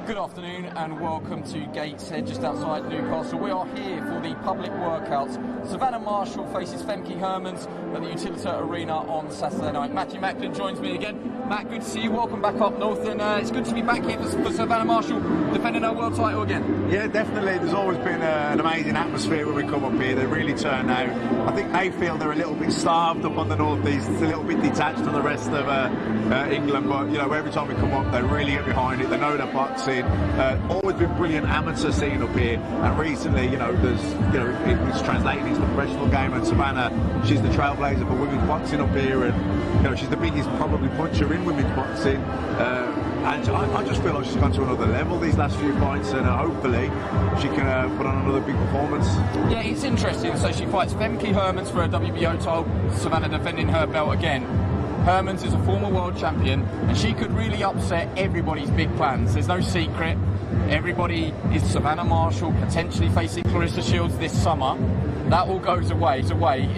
Good afternoon and welcome to Gateshead, just outside Newcastle. We are here for the public workouts. Savannah Marshall faces Femke Hermans at the Untitled Arena on Saturday night. Matthew Macklin joins me again. Matt, good to see you. Welcome back up north, and it's good to be back here for Savannah Marshall defending her world title again. Yeah, definitely. There's always been an amazing atmosphere when we come up here. They really turn out. I think they feel they're a little bit starved up on the northeast. It's a little bit detached from the rest of England, but you know, every time we come up, they really get behind it. They know they're boxing. Always been brilliant amateur scene up here, and recently, it's translated into the professional game. And Savannah, she's the trailblazer for women's boxing up here, and she's the biggest probably puncher in women's boxing. And I just feel like she's gone to another level these last few fights, and hopefully she can put on another big performance. Yeah, it's interesting. So she fights Femke Hermans for a WBO title. Savannah defending her belt again. Hermans is a former world champion, and she could really upset everybody's big plans. There's no secret. Everybody is Savannah Marshall potentially facing Claressa Shields this summer. That all goes away if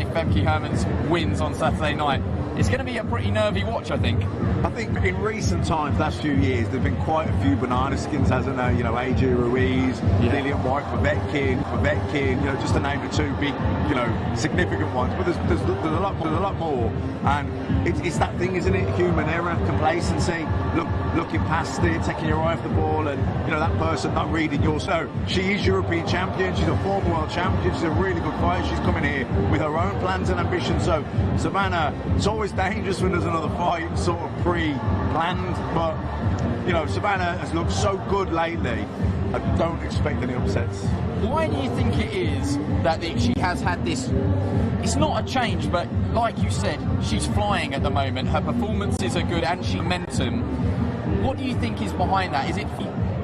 Femke Hermans wins on Saturday night. It's going to be a pretty nervy watch, I think. I think in recent times, last few years, there've been quite a few banana skins, hasn't there? AJ Ruiz, Dillian White, Povetkin, just to name the two big, significant ones. But there's a lot more. And it's that thing, isn't it? Human error, complacency, looking past it, taking your eye off the ball, and that person not reading yours. So she is European champion. She's a former world champion. She's a really good fighter. She's coming here with her own plans and ambitions. So Savannah, it's always dangerous when there's another fight sort of pre-planned, but Savannah has looked so good lately. I don't expect any upsets. Why do you think it is that she has had this? It's not a change, but like you said, she's flying at the moment. Her performances are good, and she momentum. What do you think is behind that? Is it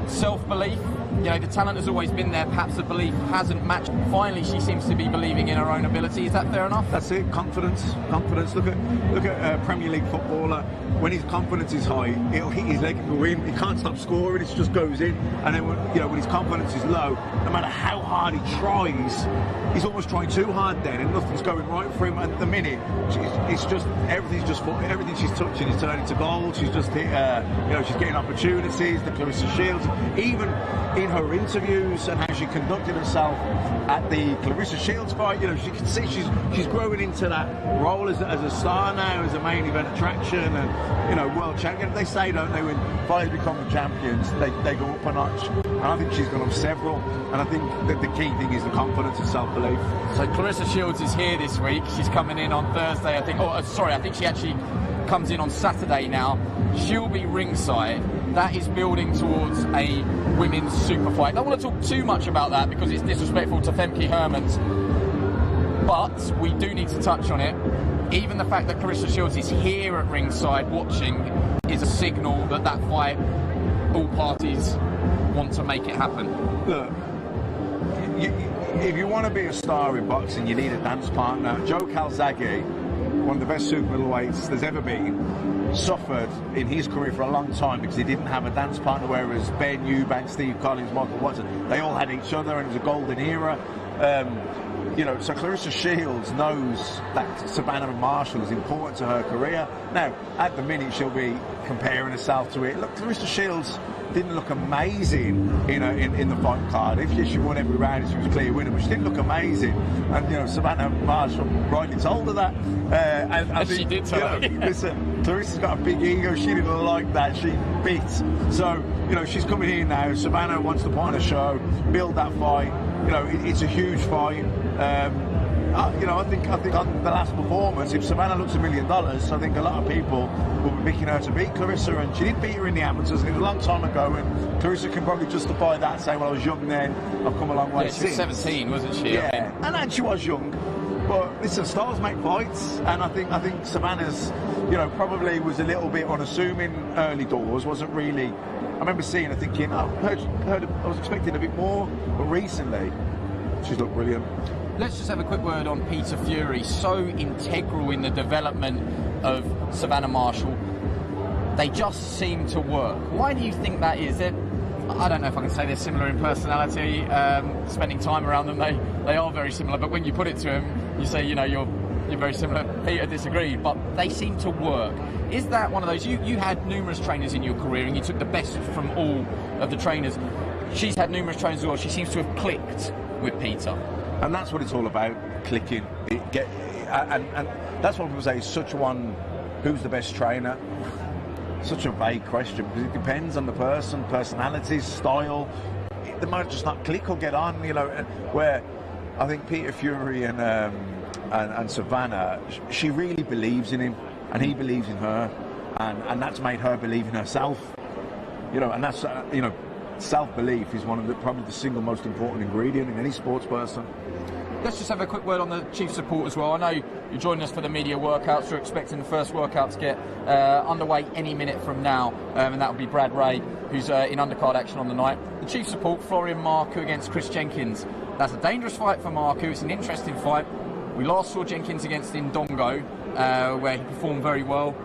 self-belief? The talent has always been there. Perhaps the belief hasn't matched. Finally, she seems to be believing in her own ability. Is that fair enough? That's it. Confidence. Look at a Premier League footballer. When his confidence is high, it'll hit his leg and go in. He can't stop scoring. It just goes in. And then when his confidence is low, no matter how hard he tries, he's almost trying too hard then, and nothing's going right for him. At the minute, everything she's touching is turning to gold. She's just hit. She's getting opportunities. The Claressa Shields, even in her interviews and how she conducted herself at the Claressa Shields fight, she can see she's growing into that role as a star now, as a main event attraction, and world champion. They say, don't they, when fighters become champions, they go up a notch. And I think she's gone up several. And I think that the key thing is the confidence and self-belief. So Claressa Shields is here this week. She's coming in on Thursday, I think. I think she actually comes in on Saturday now. She'll be ringside. That is building towards a women's super fight. I don't want to talk too much about that because it's disrespectful to Femke Hermans. But we do need to touch on it. Even the fact that Claressa Shields is here at ringside watching is a signal that fight, all parties want to make it happen. Look, if you want to be a star in boxing, you need a dance partner. Joe Calzaghe, one of the best super middleweights there's ever been, suffered in his career for a long time because he didn't have a dance partner, whereas Ben Eubanks, Steve Collins, Michael Watson, they all had each other, and it was a golden era. So Claressa Shields knows that Savannah Marshall is important to her career. Now, at the minute, she'll be comparing herself to it. Look, Claressa Shields didn't look amazing in the fight card. If she won every round, she was a clear winner, but she didn't look amazing. And Savannah Marshall rightly told her that. And she did tell her. Listen, Claressa's got a big ego. She didn't like that. She bit. So she's coming here now. Savannah wants to put on a show, build that fight. It's a huge fight. I think on the last performance, if Savannah looks $1 million, I think a lot of people will be picking her to beat Claressa, and she did beat her in the amateurs. It was a long time ago, and Claressa can probably justify that, saying, well, I was young then, I've come a long way since. She was 17, wasn't she? Yeah, and she was young. But listen, stars make fights, and I think Savannah's, probably was a little bit unassuming early doors, wasn't really. I remember seeing her thinking, I was expecting a bit more, but recently, she's looked brilliant. Let's just have a quick word on Peter Fury, so integral in the development of Savannah Marshall. They just seem to work. Why do you think that is? I don't know if I can say they're similar in personality. Spending time around them, they are very similar. But when you put it to them, you say, you're something very similar. Peter disagreed, but they seem to work. Is that one of those? You had numerous trainers in your career, and you took the best from all of the trainers. She's had numerous trainers as well. She seems to have clicked with Peter. And that's what it's all about, clicking. And that's what people say, is such one, who's the best trainer? Such a vague question, because it depends on the person, personalities, style. They might just not click or get on, you know, where I think Peter Fury and Savannah, she really believes in him, and he believes in her, and that's made her believe in herself, you know, and that's, you know, self-belief is one of probably the single most important ingredient in any sports person. Let's just have a quick word on the chief support as well. I know you're joining us for the media workouts. We're expecting the first workout to get underway any minute from now, and that will be Brad Ray, who's in undercard action on the night. The chief support, Florian Marku against Chris Jenkins. That's a dangerous fight for Marku. It's an interesting fight. We last saw Jenkins against Ndongo, where he performed very well.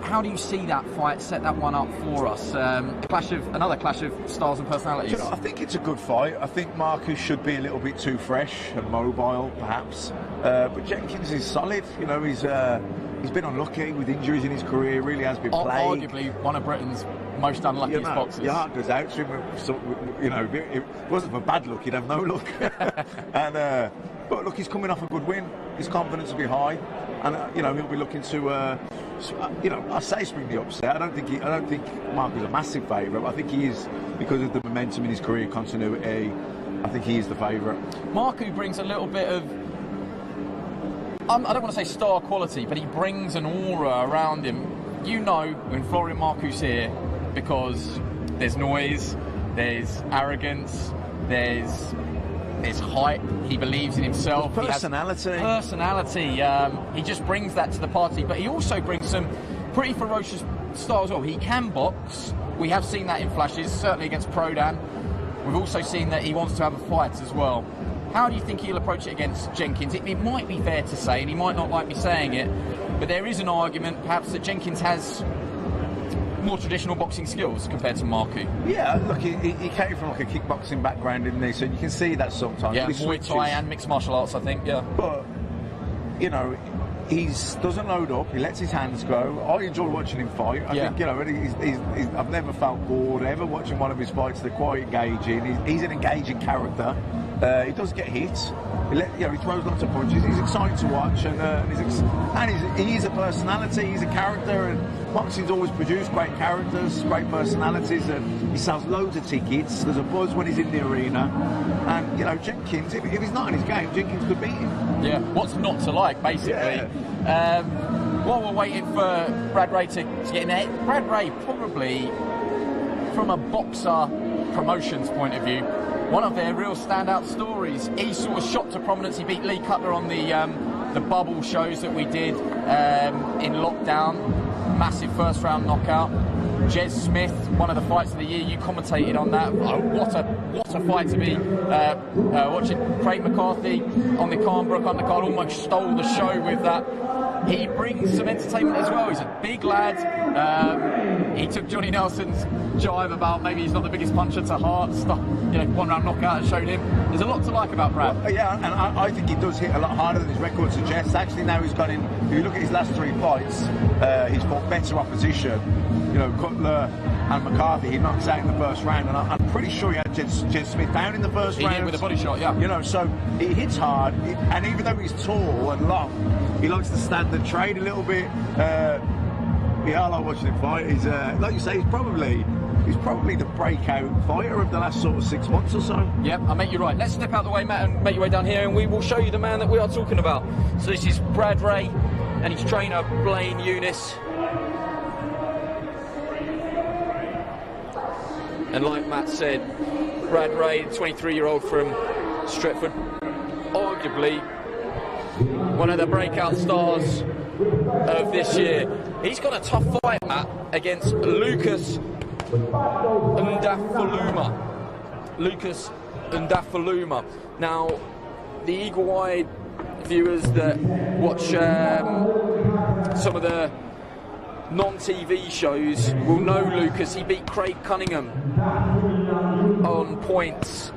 How do you see that fight, set that one up for us? Another clash of styles and personalities. You know, I think it's a good fight. I think Marku should be a little bit too fresh and mobile, perhaps. But Jenkins is solid. You know, he's been unlucky with injuries in his career. Really has been plagued. Arguably one of Britain's most unluckiest boxers. Your heart goes out to him. So, you know, if it wasn't for bad luck, he'd have no luck. But look, he's coming off a good win. His confidence will be high, and you know, he'll be looking to. You know, I say spring the upset. I don't think Marku's a massive favourite. I think he is, because of the momentum in his career, continuity. I think he is the favourite. Marku brings a little bit of, I don't want to say star quality, but he brings an aura around him. You know when Florian Marku's here, because there's noise, there's arrogance, there's hype. He believes in himself. Personality. He just brings that to the party, but he also brings some pretty ferocious style as well. He can box. We have seen that in flashes, certainly against Prodan. We've also seen that he wants to have a fight as well. How do you think he'll approach it against Jenkins? It might be fair to say, and he might not like me saying it, but there is an argument perhaps that Jenkins has more traditional boxing skills compared to Marku. Yeah, look, he came from like a kickboxing background, didn't he? So you can see that sometimes. Yeah, Muay Thai and mixed martial arts, I think, yeah. But, you know, he doesn't load up, he lets his hands go. I enjoy watching him fight. I think, you know, I've never felt bored ever watching one of his fights. They're quite engaging. He's an engaging character. He does get hit. He throws lots of punches. He's exciting to watch, and he is a personality. He's a character, and boxing's always produced great characters, great personalities, and he sells loads of tickets. There's a buzz when he's in the arena, and you know, Jenkins, if he's not in his game, Jenkins could beat him. Yeah, what's not to like, basically. Yeah. While we're waiting for Brad Ray to get in there, Brad Ray probably, from a boxer promotions point of view, one of their real standout stories. He sort of shot to prominence. He beat Lee Cutler on the bubble shows that we did in lockdown. Massive first round knockout. Jez Smith, one of the fights of the year. You commentated on that. Oh, what a fight to be watching. Craig McCarthy on the Carnbrook undercard almost stole the show with that. He brings some entertainment as well. He's a big lad. He took Johnny Nelson's jive about maybe he's not the biggest puncher to heart. One round knockout has shown him. There's a lot to like about Brad. Well, yeah, and I think he does hit a lot harder than his record suggests. Actually, now he's got in. If you look at his last 3 fights, he's fought better opposition. You know, Cutler and McCarthy, he knocks out in the first round, and I'm pretty sure he had Jed Smith down in the first round. He did with a body shot, yeah. You know, so he hits hard, and even though he's tall and long, he likes to stand and trade a little bit. I like watching him fight. He's like you say, he's probably the breakout fighter of the last sort of 6 months or so. Yep, I make you right. Let's step out the way, Matt, and make your way down here, and we will show you the man that we are talking about. So this is Brad Ray and his trainer, Blaine Eunice. And like Matt said, Brad Ray, 23-year-old from Stretford, arguably one of the breakout stars of this year. He's got a tough fight, Matt, against Lucas Ndafaluma. Now, the eagle-eyed viewers that watch some of the non-TV shows will know Lucas. He beat Craig Cunningham on points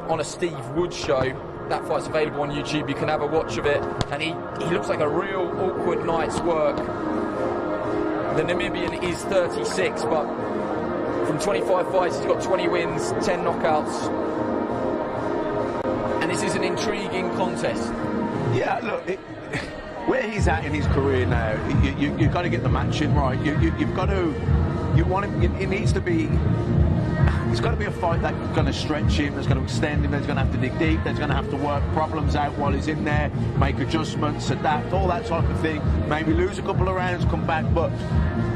on a Steve Wood show. that fight's available on YouTube. You can have a watch of it, and he looks like a real awkward night's work. The Namibian is 36, but from 25 fights, he's got 20 wins, 10 knockouts. And this is an intriguing contest. Yeah, look, where he's at in his career now, you've got to get the matching right. You've got to, you want him, it needs to be, it's got to be a fight that's going to stretch him, that's going to extend him, that's going to have to dig deep, that's going to have to work problems out while he's in there, make adjustments, adapt, all that type of thing. Maybe lose a couple of rounds, come back, but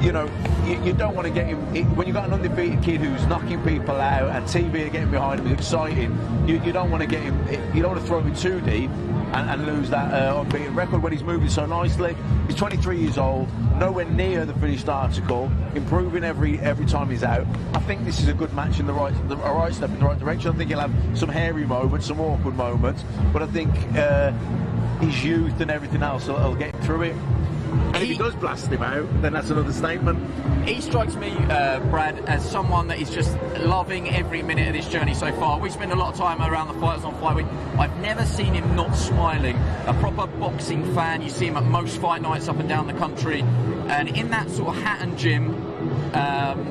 you know, you don't want to get him, when you've got an undefeated kid who's knocking people out and TV are getting behind him, it's exciting, you don't want to get him, you don't want to throw him too deep and lose that unbeaten record when he's moving so nicely. He's 23 years old, nowhere near the finished article, improving every time he's out. I think this is a good match in the right step in the right direction. I think he'll have some hairy moments, some awkward moments, but I think his youth and everything else will get him through it. And if he does blast him out, then that's another statement. He strikes me, Brad, as someone that is just loving every minute of this journey so far. We spend a lot of time around the fighters on Fight Week. I've never seen him not smiling. A proper boxing fan. You see him at most fight nights up and down the country. And in that sort of Hatton gym,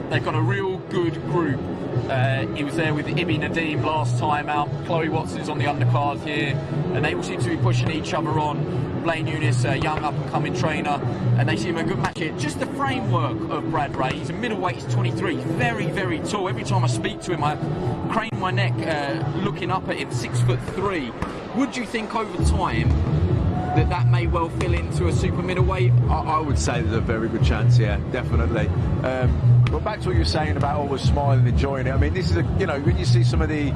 they've got a real good group. He was there with Ibby Nadim last time out. Chloe Watson's on the undercard here. And they all seem to be pushing each other on. Blaine Eunice, a young up-and-coming trainer, and they seem a good match here. Just the framework of Brad Ray. He's a middleweight, he's 23, very, very tall. Every time I speak to him, I crane my neck looking up at him, 6'3". Would you think over time that may well fill into a super middleweight? I would say there's a very good chance, yeah, definitely. But back to what you're saying about always smiling and enjoying it. I mean, this is when you see some of the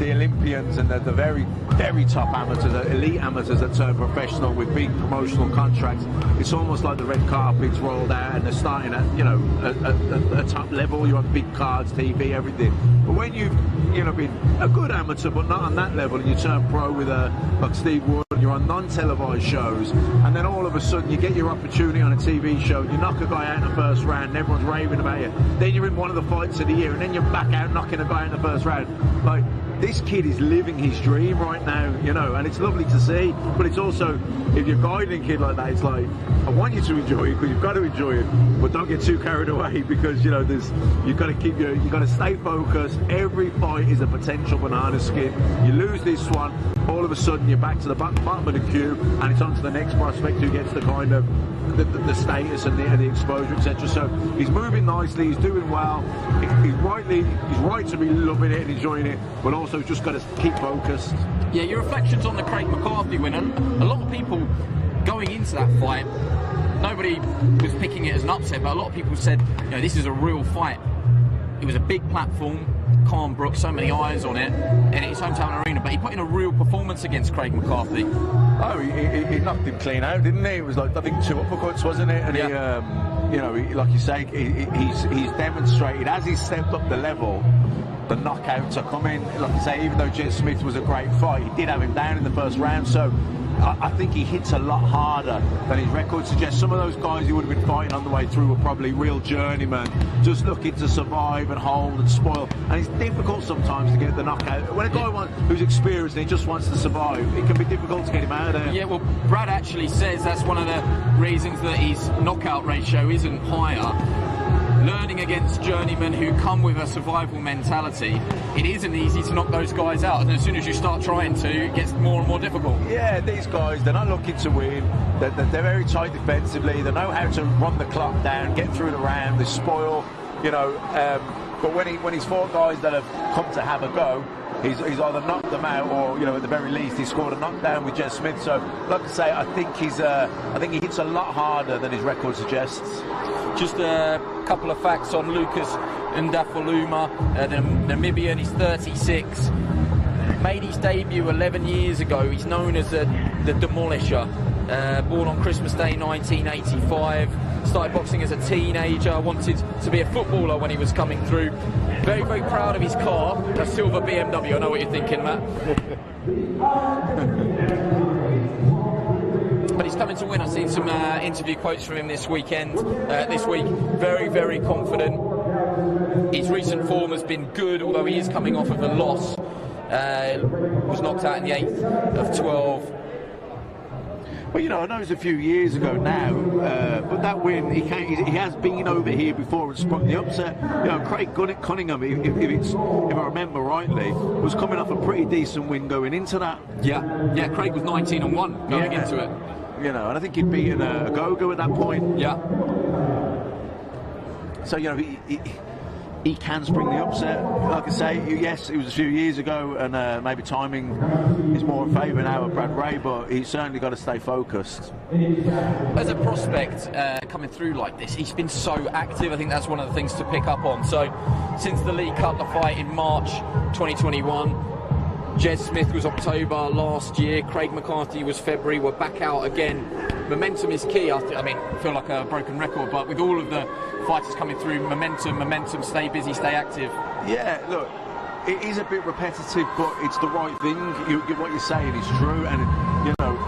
Olympians and the very, very top amateurs, the elite amateurs that turn professional with big promotional contracts, it's almost like the red carpet's rolled out and they're starting at a top level. You're on big cards, TV, everything. But when you've been a good amateur but not on that level, and you turn pro with like Steve Wood, you're on non-televised shows, and then all of a sudden you get your opportunity on a TV show, you knock a guy out in the first round and everyone's raving about you, then you're in one of the fights of the year, and then you're back out knocking a guy out in the first round. Like, this kid is living his dream right now, and it's lovely to see, but it's also, if you're guiding a kid like that, it's like, I want you to enjoy it, because you've got to enjoy it, but don't get too carried away, because you've got to stay focused. Every fight is a potential banana skin. You lose this one, all of a sudden you're back to the bottom of the queue, and it's on to the next prospect who gets the kind of the status and the exposure, etc. So he's moving nicely, he's doing well, he's right to be loving it and enjoying it, but also just got to keep focused. Yeah, your reflections on the Craig McCarthy win. A lot of people going into that fight, nobody was picking it as an upset, but a lot of people said, this is a real fight. It was a big platform, Khan Brook, so many eyes on it, and it's hometown arena, but he put in a real performance against Craig McCarthy. Oh, he knocked him clean out, didn't he? It was like, I think, 2 uppercuts, wasn't it? And yeah. he, like you say, he's demonstrated, as he's stepped up the level, the knockouts are coming. Like I say, even though Jet Smith was a great fight, he did have him down in the first round, so I think he hits a lot harder than his record suggests. Some of those guys he would have been fighting on the way through were probably real journeymen, just looking to survive and hold and spoil. And it's difficult sometimes to get the knockout. When a guy who's experienced and he just wants to survive, it can be difficult to get him out of there. Yeah, well, Brad actually says that's one of the reasons that his knockout ratio isn't higher. Learning against journeymen who come with a survival mentality, it isn't easy to knock those guys out, and as soon as you start trying to, it gets more and more difficult. Yeah, these guys, they're not looking to win, they're very tight defensively, they know how to run the clock down, get through the round, they spoil, but when he's fought guys that have come to have a go, he's either knocked them out or, at the very least, he scored a knockdown with Jet Smith. So, like I say, I think he hits a lot harder than his record suggests. Just a couple of facts on Lucas Ndafaluma, the Namibian. He's 36. Made his debut 11 years ago. He's known as the Demolisher. Born on Christmas Day 1985. Started boxing as a teenager. Wanted to be a footballer when he was coming through. Very, very proud of his car, a silver BMW. I know what you're thinking, Matt. But he's coming to win. I've seen some interview quotes from him this week. Very, very confident. His recent form has been good, although he is coming off of a loss. Was knocked out in the 8th of 12. Well, you know, I know it's a few years ago now, but that win, he has been over here before and sprung the upset. You know, Craig Cunningham, if I remember rightly, was coming off a pretty decent win going into that. Yeah, Craig was 19-1 going into it. You know, and I think he'd beaten a Gogo at that point. Yeah. So, you know, he can spring the upset. Like I say, yes, it was a few years ago, and maybe timing is more in favour now of Brad Ray, but he's certainly got to stay focused. As a prospect coming through like this, he's been so active. I think that's one of the things to pick up on. So, since the league cut the fight in March 2021, Jez Smith was October last year, Craig McCarthy was February, we're back out again. Momentum is key. I feel like a broken record, but with all of the fighters coming through, momentum, stay busy, stay active. Yeah, look, it is a bit repetitive, but it's the right thing. What you're saying is true, and, you know,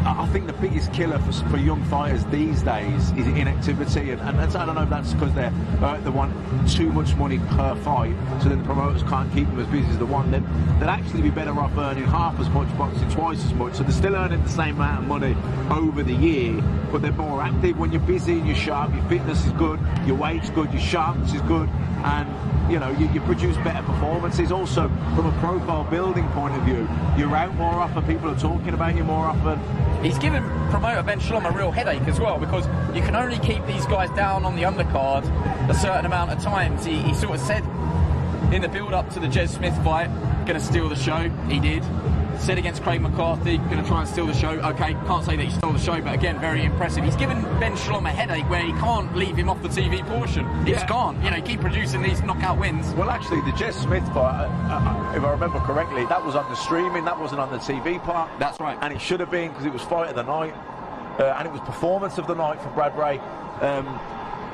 I think the biggest killer for young fighters these days is inactivity, and I don't know if that's because they want too much money per fight, so then the promoters can't keep them as busy as the one. They'd actually be better off earning half as much, boxing twice as much, so they're still earning the same amount of money over the year, but they're more active. When you're busy and you're sharp, your fitness is good, your weight's good, your sharpness is good, and you know, you produce better performances. Also, from a profile building point of view, you're out more often, people are talking about you more often. He's given promoter Ben Shalom a real headache as well, because you can only keep these guys down on the undercard a certain amount of times. He sort of said in the build-up to the Jez Smith fight, going to steal the show. He did. Said against Craig McCarthy, going to try and steal the show. Okay, can't say that he stole the show, but again, very impressive. He's given Ben Shalom a headache where he can't leave him off the TV portion. He just can't. You know, keep producing these knockout wins. Well, actually, the Jez Smith fight, if I remember correctly, that was on the streaming, that wasn't on the TV part. That's right. And it should have been, because it was fight of the night, and it was performance of the night for Brad Ray.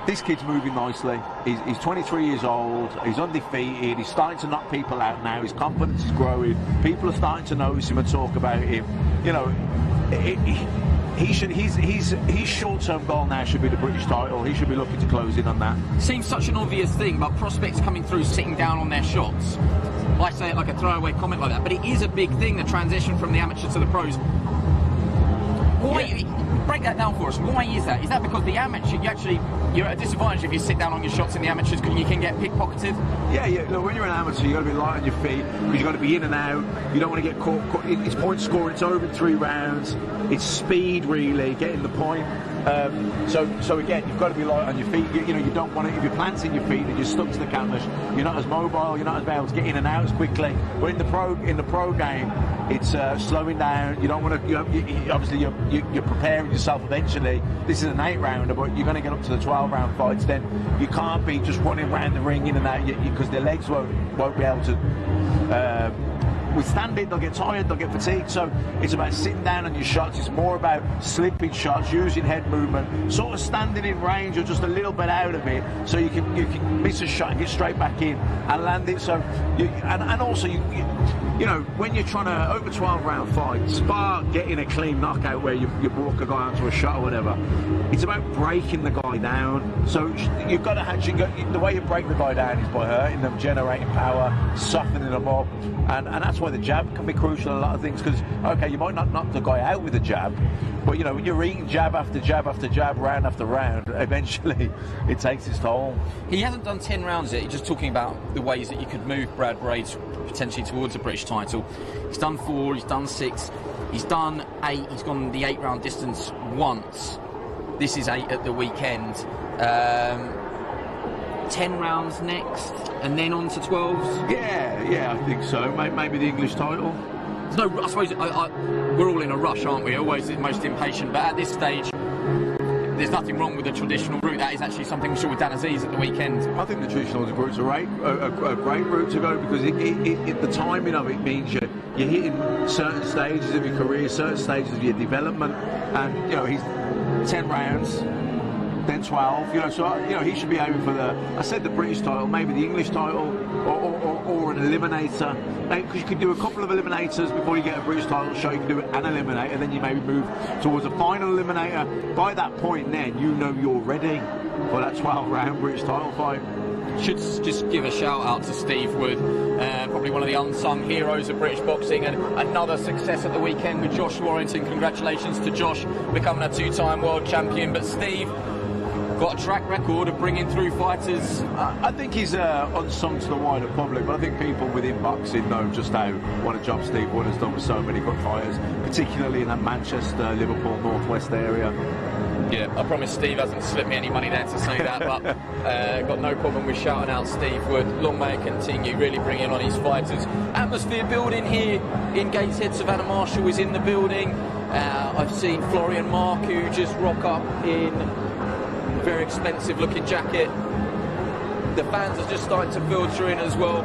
This kid's moving nicely. He's 23 years old. He's undefeated. He's starting to knock people out now. His confidence is growing. People are starting to notice him and talk about him. You know, his short-term goal now should be the British title. He should be looking to close in on that. Seems such an obvious thing, but prospects coming through sitting down on their shots. I say it like a throwaway comment like that, but it is a big thing, the transition from the amateur to the pros. Why? Break that down for us. Why is that? Is that because the amateur, you're at a disadvantage if you sit down on your shots in the amateurs because you can get pickpocketed? Yeah. Look, when you're an amateur, you've got to be light on your feet because you've got to be in and out. You don't want to get caught. It's point scoring. It's over in 3 rounds. It's speed, really, getting the point. So again, you've got to be light on your feet. You know, you don't want to. If you're planting your feet and you're stuck to the canvas, you're not as mobile. You're not as able to get in and out as quickly. But in the pro game, it's slowing down. You don't want to. Obviously, you're preparing yourself eventually. This is an 8-rounder, but you're going to get up to the 12-round fights. Then you can't be just running around the ring in and out because their legs won't be able to withstand it. They'll get tired, they'll get fatigued. So it's about sitting down on your shots. It's more about slipping shots, using head movement, sort of standing in range or just a little bit out of it, so you can miss a shot and get straight back in and land it. So and also you know, when you're trying to over 12-round fight, spar getting a clean knockout where you walk a guy onto a shot or whatever. It's about breaking the guy down. So you've got to actually the way you break the guy down is by hurting them, generating power, softening them up, and that's why the jab can be crucial in a lot of things. Because okay, you might not knock the guy out with a jab, but you know, when you're eating jab after jab after jab, round after round, eventually it takes its toll. He hasn't done 10 rounds yet. He's just talking about the ways that you could move Brad Ray potentially towards a British title. He's done 4, he's done 6, he's done 8, he's gone the 8-round distance once. This is 8 at the weekend. 10 rounds next, and then on to 12s? Yeah, I think so. Maybe the English title. No, I suppose we're all in a rush, aren't we? Always the most impatient, but at this stage, there's nothing wrong with the traditional route. That is actually something we saw with Dan Aziz at the weekend. I think the traditional route's a great route to go, because the timing of it means you're hitting certain stages of your career, certain stages of your development, and you know, he's 10 rounds. then 12. You know, so he should be aiming for the British title, maybe the English title, or an eliminator. Because you could do a couple of eliminators before you get a British title show. You can do an eliminator, then you maybe move towards a final eliminator. By that point, then you know you're ready for that 12-round British title fight. Should just give a shout out to Steve Wood, probably one of the unsung heroes of British boxing, and another success at the weekend with Josh Warrington. Congratulations to Josh becoming a 2-time world champion. But Steve got a track record of bringing through fighters. I think he's unsung to the wider public, but I think people within boxing know just what a job Steve Wood has done with so many good fighters, particularly in that Manchester, Liverpool, Northwest area. Yeah, I promise Steve hasn't slipped me any money there to say that, but got no problem with shouting out Steve Wood. Long may it continue, really bringing on his fighters. Atmosphere building here in Gateshead. Savannah Marshall is in the building. I've seen Florian Marku just rock up in a very expensive looking jacket. The fans are just starting to filter in as well.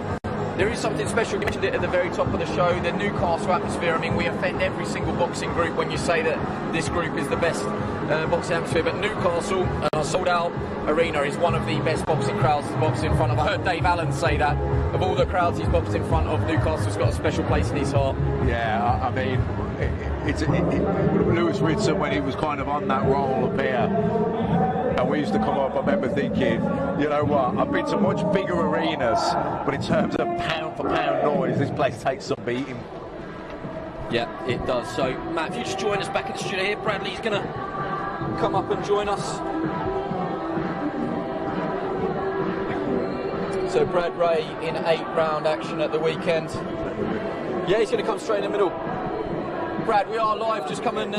There is something special, you mentioned it at the very top of the show, the Newcastle atmosphere. I mean, we offend every single boxing group when you say that this group is the best boxing atmosphere, but Newcastle, a sold-out arena, is one of the best boxing crowds to box in front of. I heard Dave Allen say that of all the crowds he's boxed in front of, Newcastle's got a special place in his heart. Yeah, I mean, Lewis Ritson, when he was kind of on that roll up here, and we used to come up, I remember thinking, you know what, I've been to much bigger arenas, but in terms of pound for pound noise, this place takes some beating. Yeah, it does. So, Matt, if you just join us back in the studio here, Bradley's going to come up and join us. So, Brad Ray in 8-round action at the weekend. Yeah, he's going to come straight in the middle. Brad, we are live. Just come and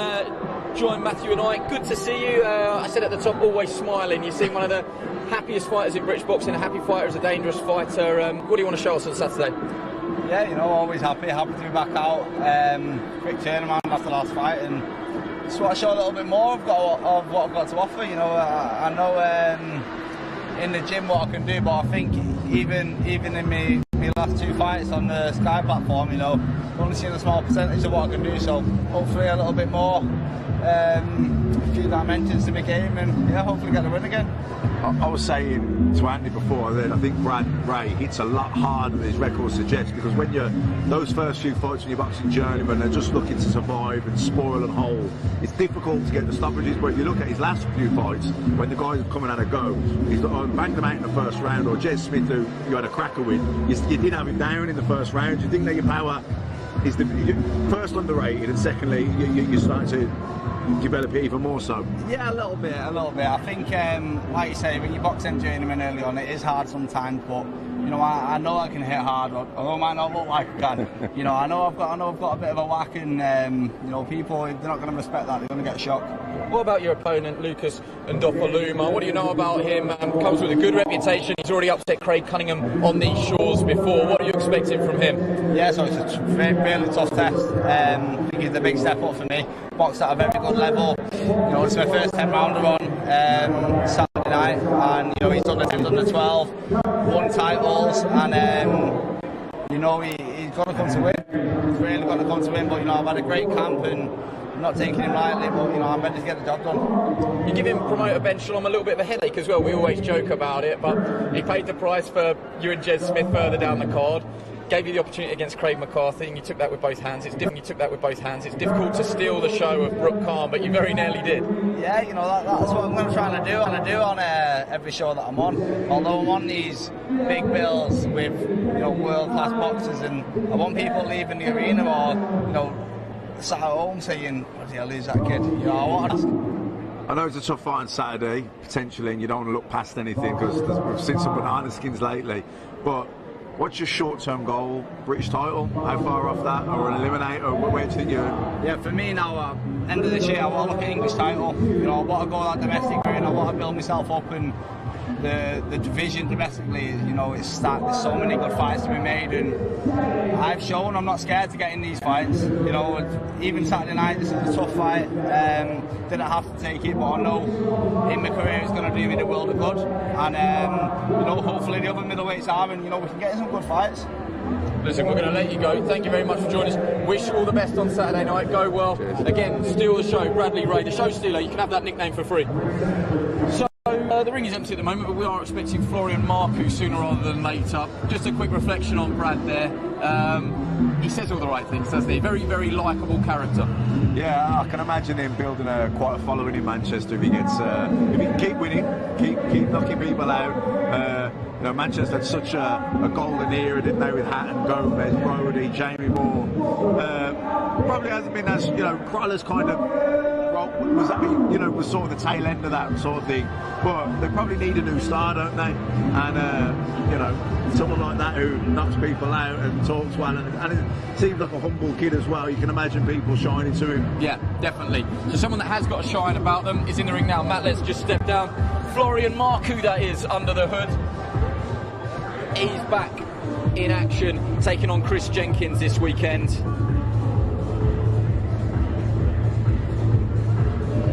join Matthew and I. Good to see you. I said at the top, always smiling. You seem one of the happiest fighters in British boxing. A happy fighter is a dangerous fighter. What do you want to show us on Saturday? Yeah, you know, always happy to be back out. Quick turnaround after the last fight, and just want to show a little bit more of what I've got to offer. You know, I know in the gym what I can do, but I think even in my last 2 fights on the Sky platform, you know, I've only seen a small percentage of what I can do. So hopefully a little bit more, a few dimensions to my game, and yeah, hopefully get the win again. I was saying to Andy before that I think Brad Ray hits a lot harder than his record suggests, because when those first few fights when you're boxing journeyman, they're just looking to survive and spoil and hold. It's difficult to get the stoppages, but if you look at his last few fights, when the guys are coming at a go, he's banged them out in the first round, or Jez Smith, who you had a cracker with, you did have him down in the first round. Do you think that your power is first underrated, and secondly you're starting to develop it even more so? Yeah, a little bit. I think, like you say, when you box them journeyman early on, it is hard sometimes, but you know, I know I can hit hard, although I might not look like I can. You know, I know I've got a bit of a whack, and you know, people, if they're not going to respect that, they're going to get shocked. What about your opponent, Lucas Ndopaluma? What do you know about him? Comes with a good reputation. He's already upset Craig Cunningham on these shores before. What are you expecting from him? Yeah, so it's a really tough test. I think it's a big step up for me. Boxed at a very good level. You know, it's my first 10-rounder on Saturday night, and you know, he's done the 12, won titles, and you know, he's got to come to win. He's really got to come to win. But you know, I've had a great camp, and I'm not taking him lightly, but you know, I'm ready to get the job done. You give him promoter Ben Shalom a little bit of a headache as well. We always joke about it, but he paid the price for you and Jez Smith further down the card. Gave you the opportunity against Craig McCarthy, and you took that with both hands. It's difficult to steal the show of Brooke Khan, but you very nearly did. Yeah, you know, that's what I'm going to try to do. I'm going to do on every show that I'm on. Although I'm on these big bills with, you know, world-class boxers, and I want people leaving the arena or, you know, sat at home saying, "What the hell is that kid?" You know, I want to. I know it's a tough fight on Saturday, potentially, and you don't want to look past anything because we've seen some banana skins lately. But what's your short-term goal? British title? How far off that? Or an eliminator? Where do you think you're? Yeah, for me now, end of this year, I want to look at English title. You know, I want to go that domestic arena. I want to build myself up, and the division domestically, you know, it's stacked. There's so many good fights to be made, and I've shown I'm not scared to get in these fights. You know, even Saturday night, this is a tough fight. Didn't have to take it, but I know in my career it's going to do me the world of good. And you know, hopefully the other middleweights are, and you know, we can get in some good fights. Listen, we're going to let you go. Thank you very much for joining us. Wish you all the best on Saturday night. Go well. Again, steal the show. Bradley Ray, the show stealer. You can have that nickname for free. So The ring is empty at the moment, but we are expecting Florian Marku sooner rather than later. Just a quick reflection on Brad there. He says all the right things, doesn't he? Very, very likeable character. Yeah, I can imagine him building quite a following in Manchester if he gets, if he can keep winning, keep knocking people out. You know, Manchester had such a golden era, didn't they, with Hatton, Gomez, Brodie, Jamie Moore. Probably hasn't been as, you know, Crowler's kind of was sort of the tail end of that sort of thing. But they probably need a new star, don't they? And you know, someone like that who knocks people out and talks well, and it seems like a humble kid as well. You can imagine people shining to him. Yeah, definitely. So someone that has got a shine about them is in the ring now. Matt, let's just step down. Florian Marku, that is, under the hood. He's back in action, taking on Chris Jenkins this weekend.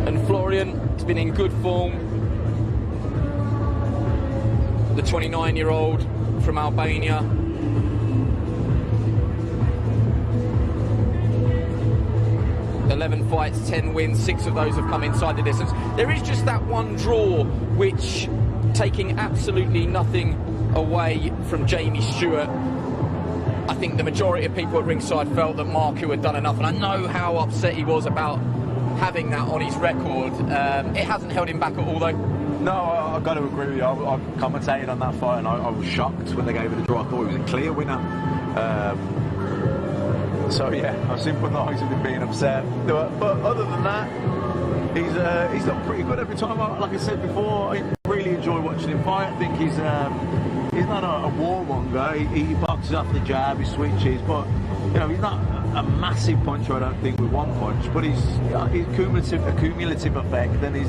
And Florian has been in good form. The 29-year-old from Albania. "11 fights, 10 wins, 6 of those have come inside the distance." There is just that one draw, which, taking absolutely nothing away from Jamie Stewart, I think the majority of people at ringside felt that Marku had done enough, and I know how upset he was about having that on his record. It hasn't held him back at all, though. No, I've got to agree with you. I commentated on that fight, and I was shocked when they gave it a draw. I thought he was a clear winner. So yeah, I sympathise with him being upset. But other than that, he's done pretty good every time. Like I said before, I really enjoy watching him fight. I think he's not a warmonger. He boxes off the jab, he switches, but you know, he's not a massive puncher, I don't think, with one punch, but he's cumulative effect, and he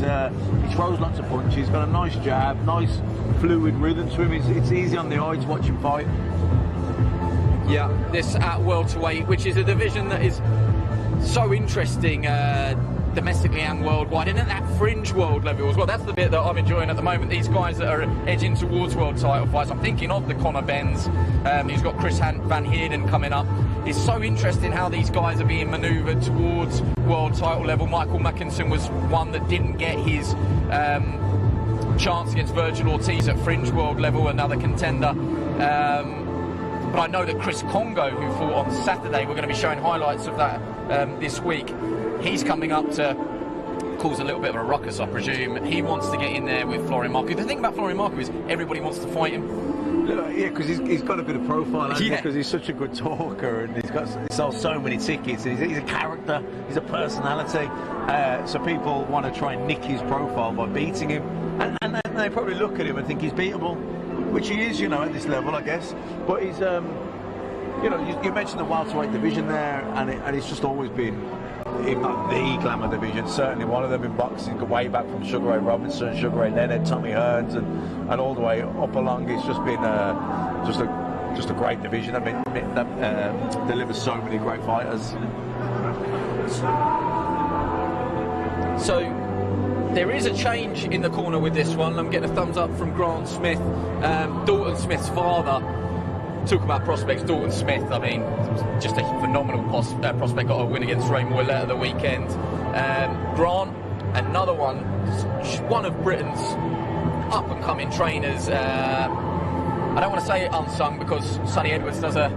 throws lots of punches. He's got a nice jab, nice fluid rhythm to him. It's easy on the eye to watch him fight. Yeah, this at welterweight, which is a division that is so interesting domestically and worldwide, and at that fringe world level as well. That's the bit that I'm enjoying at the moment. These guys that are edging towards world title fights. I'm thinking of the Conor Benns. He's got Chris Van Heerden coming up. It's so interesting how these guys are being manoeuvred towards world title level. Michael Mackinson was one that didn't get his chance against Virgil Ortiz at fringe world level, another contender. But I know that Chris Congo, who fought on Saturday, we're going to be showing highlights of that this week. He's coming up to cause a little bit of a ruckus, I presume. He wants to get in there with Florian Marku. The thing about Florian Marku is everybody wants to fight him. Yeah, because he's got a bit of profile, hasn't he? Because he's such a good talker, and he sells so many tickets. And he's a character, he's a personality. So people want to try and nick his profile by beating him, and they probably look at him and think he's beatable, which he is, you know, at this level, I guess. But he's, you know, you mentioned the welterweight division there, and it's just always been, if not the glamour division, certainly one of them in boxing, way back from Sugar Ray Robinson, Sugar Ray Leonard, Tommy Hearns, and all the way up along. It's just been just a great division. I mean, that delivers so many great fighters. So there is a change in the corner with this one. I'm getting a thumbs up from Grant Smith, Dalton Smith's father. Talk about prospects, Dalton Smith, I mean, just a phenomenal prospect, got a win against Ray Moylett at the weekend. Grant, another one of Britain's up-and-coming trainers. I don't want to say unsung because Sonny Edwards does a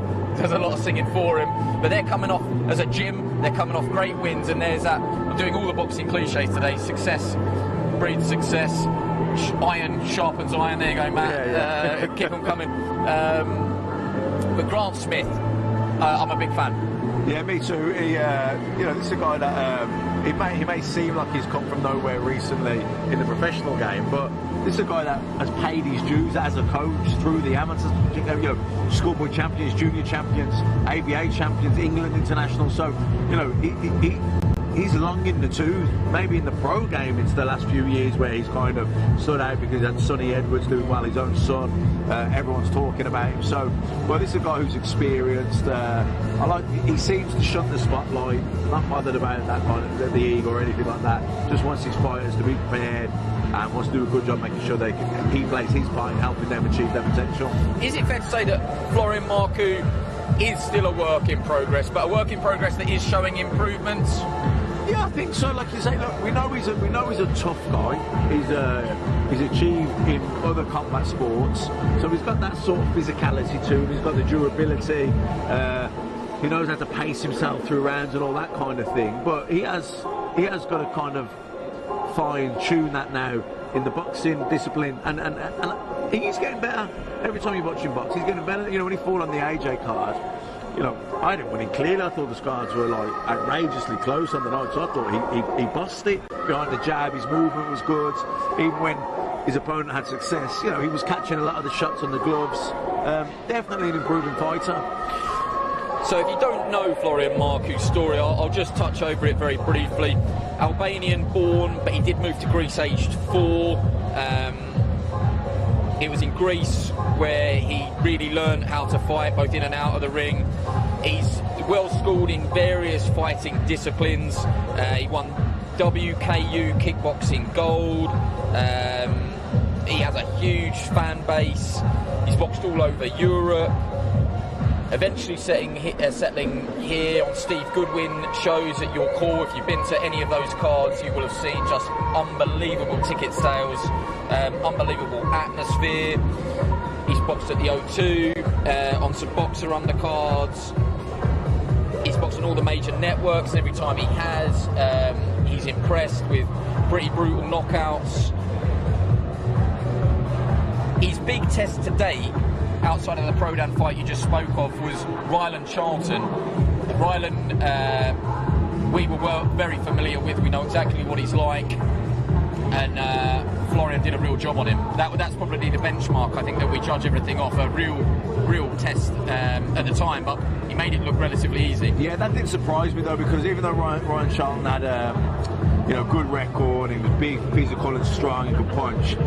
lot of singing for him, but they're coming off as a gym, they're coming off great wins, and there's that, I'm doing all the boxing cliches today, success breeds success, iron sharpens iron, there you go, Matt, yeah. Keep them coming. But Grant Smith, I'm a big fan. Yeah, me too. He, you know, this is a guy that he may seem like he's come from nowhere recently in the professional game, but this is a guy that has paid his dues as a coach through the amateurs, you know, schoolboy champions, junior champions, ABA champions, England international. So, you know, he's long in the tooth. Maybe in the pro game, it's the last few years where he's kind of stood out because he had Sonny Edwards doing well, his own son. Everyone's talking about him. So, well, this is a guy who's experienced. He seems to shun the spotlight, not bothered about that kind of the ego or anything like that. Just wants his fighters to be prepared and wants to do a good job making sure he plays his part in helping them achieve their potential. Is it fair to say that Florian Marku is still a work in progress, but a work in progress that is showing improvements? Yeah, I think so. Like you say, look, we know he's a tough guy. he's achieved in other combat sports. So he's got that sort of physicality to him. He's got the durability. He knows how to pace himself through rounds and all that kind of thing. But he has got to kind of fine-tune that now in the boxing discipline, and he's getting better every time you watch him box. He's getting better. You know, when he fought on the AJ card, you know, I didn't win it clearly. I thought the cards were like outrageously close on the night. So I thought he bossed it behind the jab. His movement was good. Even when his opponent had success, you know, he was catching a lot of the shots on the gloves. Definitely an improving fighter. So if you don't know Florian Marku's story, I'll just touch over it very briefly. Albanian born, but he did move to Greece aged 4. It was in Greece where he really learned how to fight, both in and out of the ring. He's well schooled in various fighting disciplines. He won WKU kickboxing gold. He has a huge fan base. He's boxed all over Europe. Eventually settling here on Steve Goodwin shows at your call. If you've been to any of those cards, you will have seen just unbelievable ticket sales, unbelievable atmosphere. He's boxed at the O2, on some boxer undercards. He's boxed on all the major networks, and every time he has, he's impressed with pretty brutal knockouts. His big test to date, outside of the Prodan fight you just spoke of, was Ryland Charlton. Ryland, we were very familiar with. We know exactly what he's like, and Florian did a real job on him. That's probably the benchmark. I think that we judge everything off a real test at the time, but he made it look relatively easy. Yeah, that didn't surprise me though, because even though Ryan Charlton had good record, he was big, physical and strong and could punch,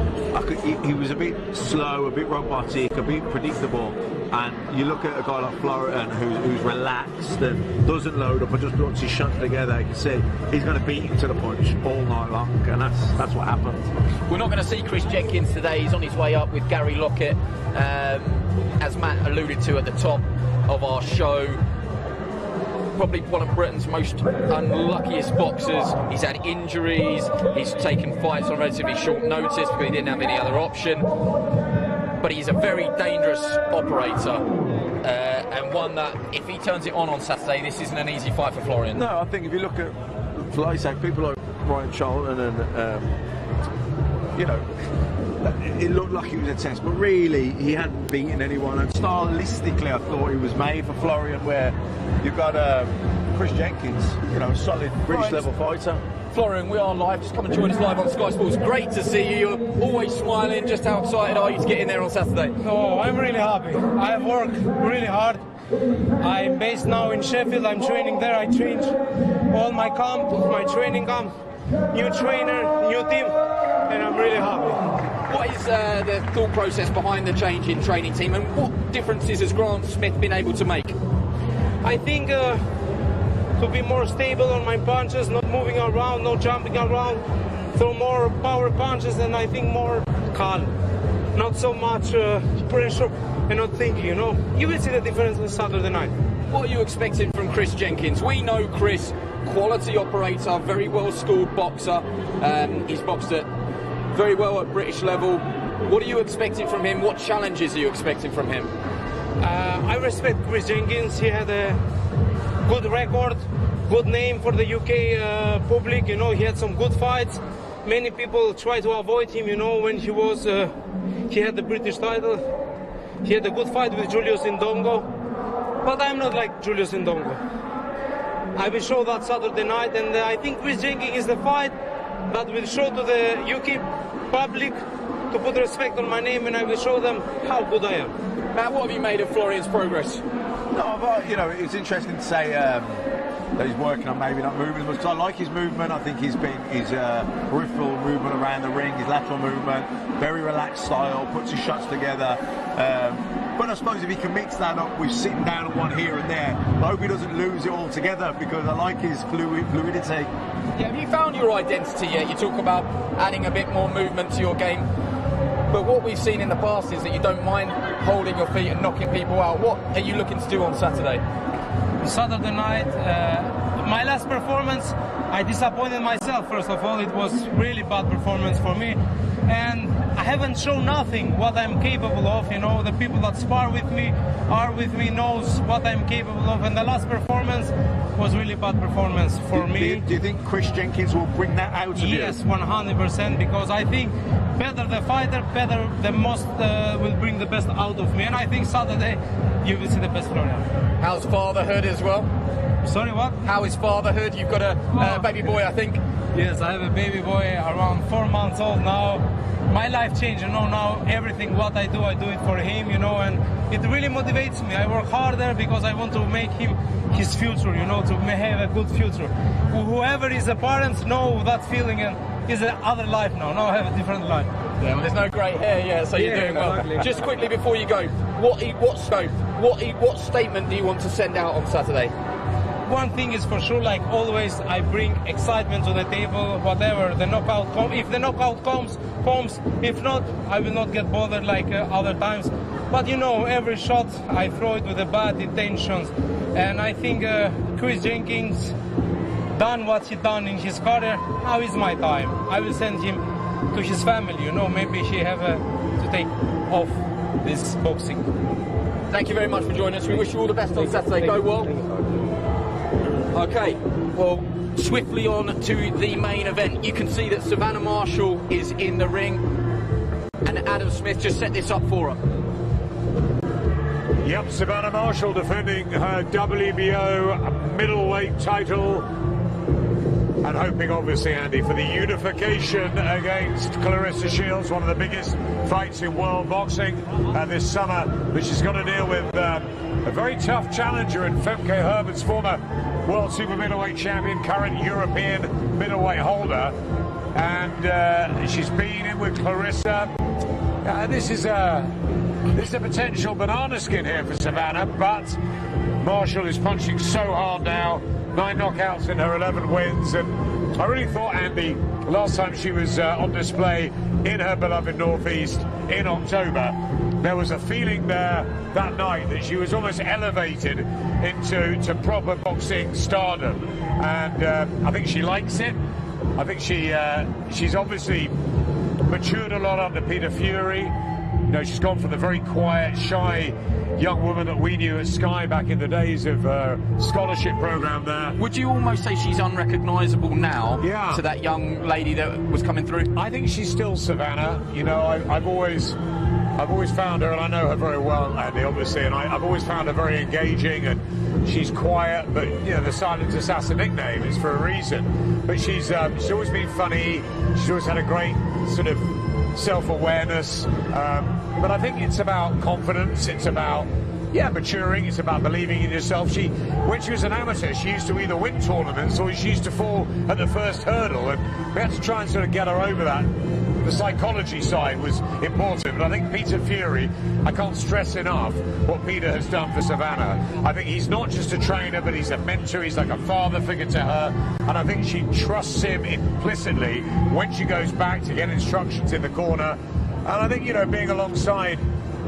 he was a bit slow, a bit robotic, a bit predictable. And you look at a guy like Florian who's relaxed and doesn't load up and just puts his shots together, you can see he's going to beat him to the punch all night long, and that's what happened. We're not going to see Chris Jenkins today. He's on his way up with Gary Lockett, as Matt alluded to at the top of our show. Probably one of Britain's most unluckiest boxers. He's had injuries, he's taken fights on relatively short notice because he didn't have any other option. But he's a very dangerous operator, and one that, if he turns it on Saturday, this isn't an easy fight for Florian. No, I think if you look at, like I say, people like Ryan Charlton and, it looked like he was a test, but really he hadn't beaten anyone. And stylistically, I thought he was made for Florian, where you've got Chris Jenkins, a solid British level fighter. Florian, we are live. Just come and join us live on Sky Sports. Great to see you. You're always smiling. Just how excited are you to get in there on Saturday? Oh, I'm really happy. I have worked really hard. I'm based now in Sheffield. I'm training there. I changed all my camp, my training camp, new trainer, new team, and I'm really happy. What is the thought process behind the change in training team, and what differences has Grant Smith been able to make? I think to be more stable on my punches, not moving around, not jumping around, throw more power punches, and I think more calm. Not so much pressure and not thinking, You will see the difference on Saturday night. What are you expecting from Chris Jenkins? We know Chris, quality operator, very well schooled boxer. He's boxed at very well at British level. What are you expecting from him? What challenges are you expecting from him? I respect Chris Jenkins. He had a good record, good name for the UK public. He had some good fights. Many people try to avoid him. When he was, he had the British title. He had a good fight with Julius Indongo. But I'm not like Julius Indongo. I will show that Saturday night, and I think Chris Jenkins is the fight that will show to the UK public to put respect on my name, and I will show them how good I am. Matt, what have you made of Florian's progress? No, but, it's interesting to say that he's working on maybe not moving as much, because I like his movement. I think his peripheral movement around the ring, his lateral movement, very relaxed style, puts his shots together. But I suppose if he can mix that up with sitting down on one here and there, I hope he doesn't lose it altogether, because I like his fluidity. Yeah, have you found your identity yet? You talk about adding a bit more movement to your game, but what we've seen in the past is that you don't mind holding your feet and knocking people out. What are you looking to do on Saturday? Saturday night, my last performance, I disappointed myself. First of all, it was really bad performance for me. and I haven't shown nothing what I'm capable of. You know, the people that spar with me, are with me, knows what I'm capable of, and the last performance was really bad performance for me. Do you think Chris Jenkins will bring that out of you? Yes, 100%, because I think better the fighter, better the most will bring the best out of me, and I think Saturday you will see the best Florian. How's fatherhood as well? Sorry, what? How is fatherhood? You've got a baby boy, I think. Yes, I have a baby boy around 4 months old now. My life changed, you know, now everything what I do it for him, you know, and it really motivates me. I work harder because I want to make him his future, you know, to have a good future. Whoever is a parent know that feeling, and is another life now. Now I have a different life. Yeah, well, there's no grey hair, yeah, so you're doing well. Exactly. Just quickly before you go, what statement do you want to send out on Saturday? One thing is for sure, like always, I bring excitement to the table, whatever the knockout comes. If the knockout comes. If not, I will not get bothered like other times. But you know, every shot I throw it with the bad intentions. And I think Chris Jenkins done what he done in his career. Now is my time. I will send him to his family, you know, maybe he have to take off this boxing. Thank you very much for joining us. We wish you all the best on Saturday. Go well. Okay, well, swiftly on to the main event. You can see that Savannah Marshall is in the ring, and Adam Smith just set this up for her. Yep, Savannah Marshall defending her WBO middleweight title, and hoping, obviously, Andy, for the unification against Claressa Shields, one of the biggest fights in world boxing this summer. But she's got to deal with a very tough challenger in Femke Hermans, former world super middleweight champion, current European middleweight holder, and she's been in with Claressa. This is a potential banana skin here for Savannah, but Marshall is punching so hard now. 9 knockouts in her 11 wins, and I really thought, Andy, last time she was on display in her beloved Northeast in October, there was a feeling there that night that she was almost elevated into proper boxing stardom, and I think she likes it. I think she's obviously matured a lot under Peter Fury. You know, she's gone from the very quiet, shy young woman that we knew at Sky back in the days of scholarship program there. Would you almost say she's unrecognisable now Yeah. to that young lady that was coming through? I think she's still Savannah. You know, I've always found her, and I know her very well, Andy, obviously, and I've always found her very engaging, and she's quiet, but, you know, the Silent Assassin nickname is for a reason. But she's always been funny. She's always had a great sort of self-awareness, but I think it's about confidence, it's about maturing, it's about believing in yourself. When she was an amateur, she used to either win tournaments or she used to fall at the first hurdle, and we had to try and sort of get her over that. The psychology side was important, but I think Peter Fury, I can't stress enough what Peter has done for Savannah. I think he's not just a trainer, but he's a mentor, he's like a father figure to her, and I think she trusts him implicitly when she goes back to get instructions in the corner. And I think, you know, being alongside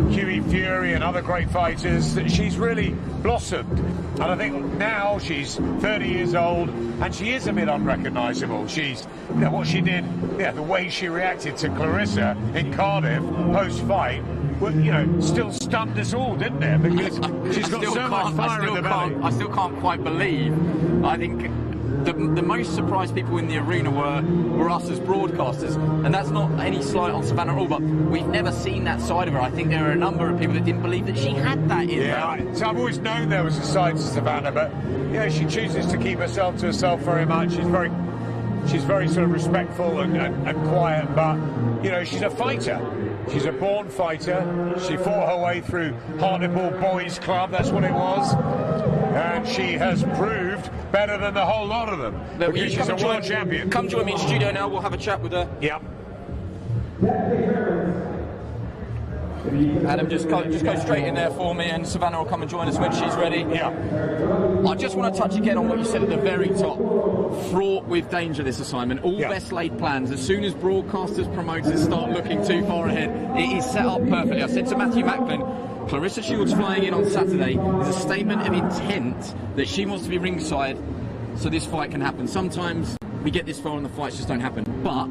Hughie Fury and other great fighters, that she's really blossomed. And I think now she's 30 years old, and she is a bit unrecognisable. She's, you know, what she did, the way she reacted to Claressa in Cardiff post-fight, well, you know, still stunned us all, didn't it? Because she's got so much fire in the belly. I still can't quite believe. I think the most surprised people in the arena were us as broadcasters, and that's not any slight on Savannah at all, but we've never seen that side of her. I think there are a number of people that didn't believe that she had that in her. So I've always known there was a side to Savannah, but yeah, she chooses to keep herself to herself very much. She's very sort of respectful and quiet, but you know, she's a fighter. She's a born fighter. She fought her way through Hartlepool Boys Club, that's what it was. And she has proved better than the whole lot of them. Because she's a world champion. Come join me in studio now, we'll have a chat with her. Yep. Adam, just go straight in there for me, and Savannah will come and join us when she's ready. Yeah. I just want to touch again on what you said at the very top. Fraught with danger, this assignment. All best laid plans. As soon as broadcasters, promoters start looking too far ahead, it is set up perfectly. I said to Matthew Macklin, Claressa Shields flying in on Saturday is a statement of intent that she wants to be ringside so this fight can happen. Sometimes we get this far and the fights just don't happen. But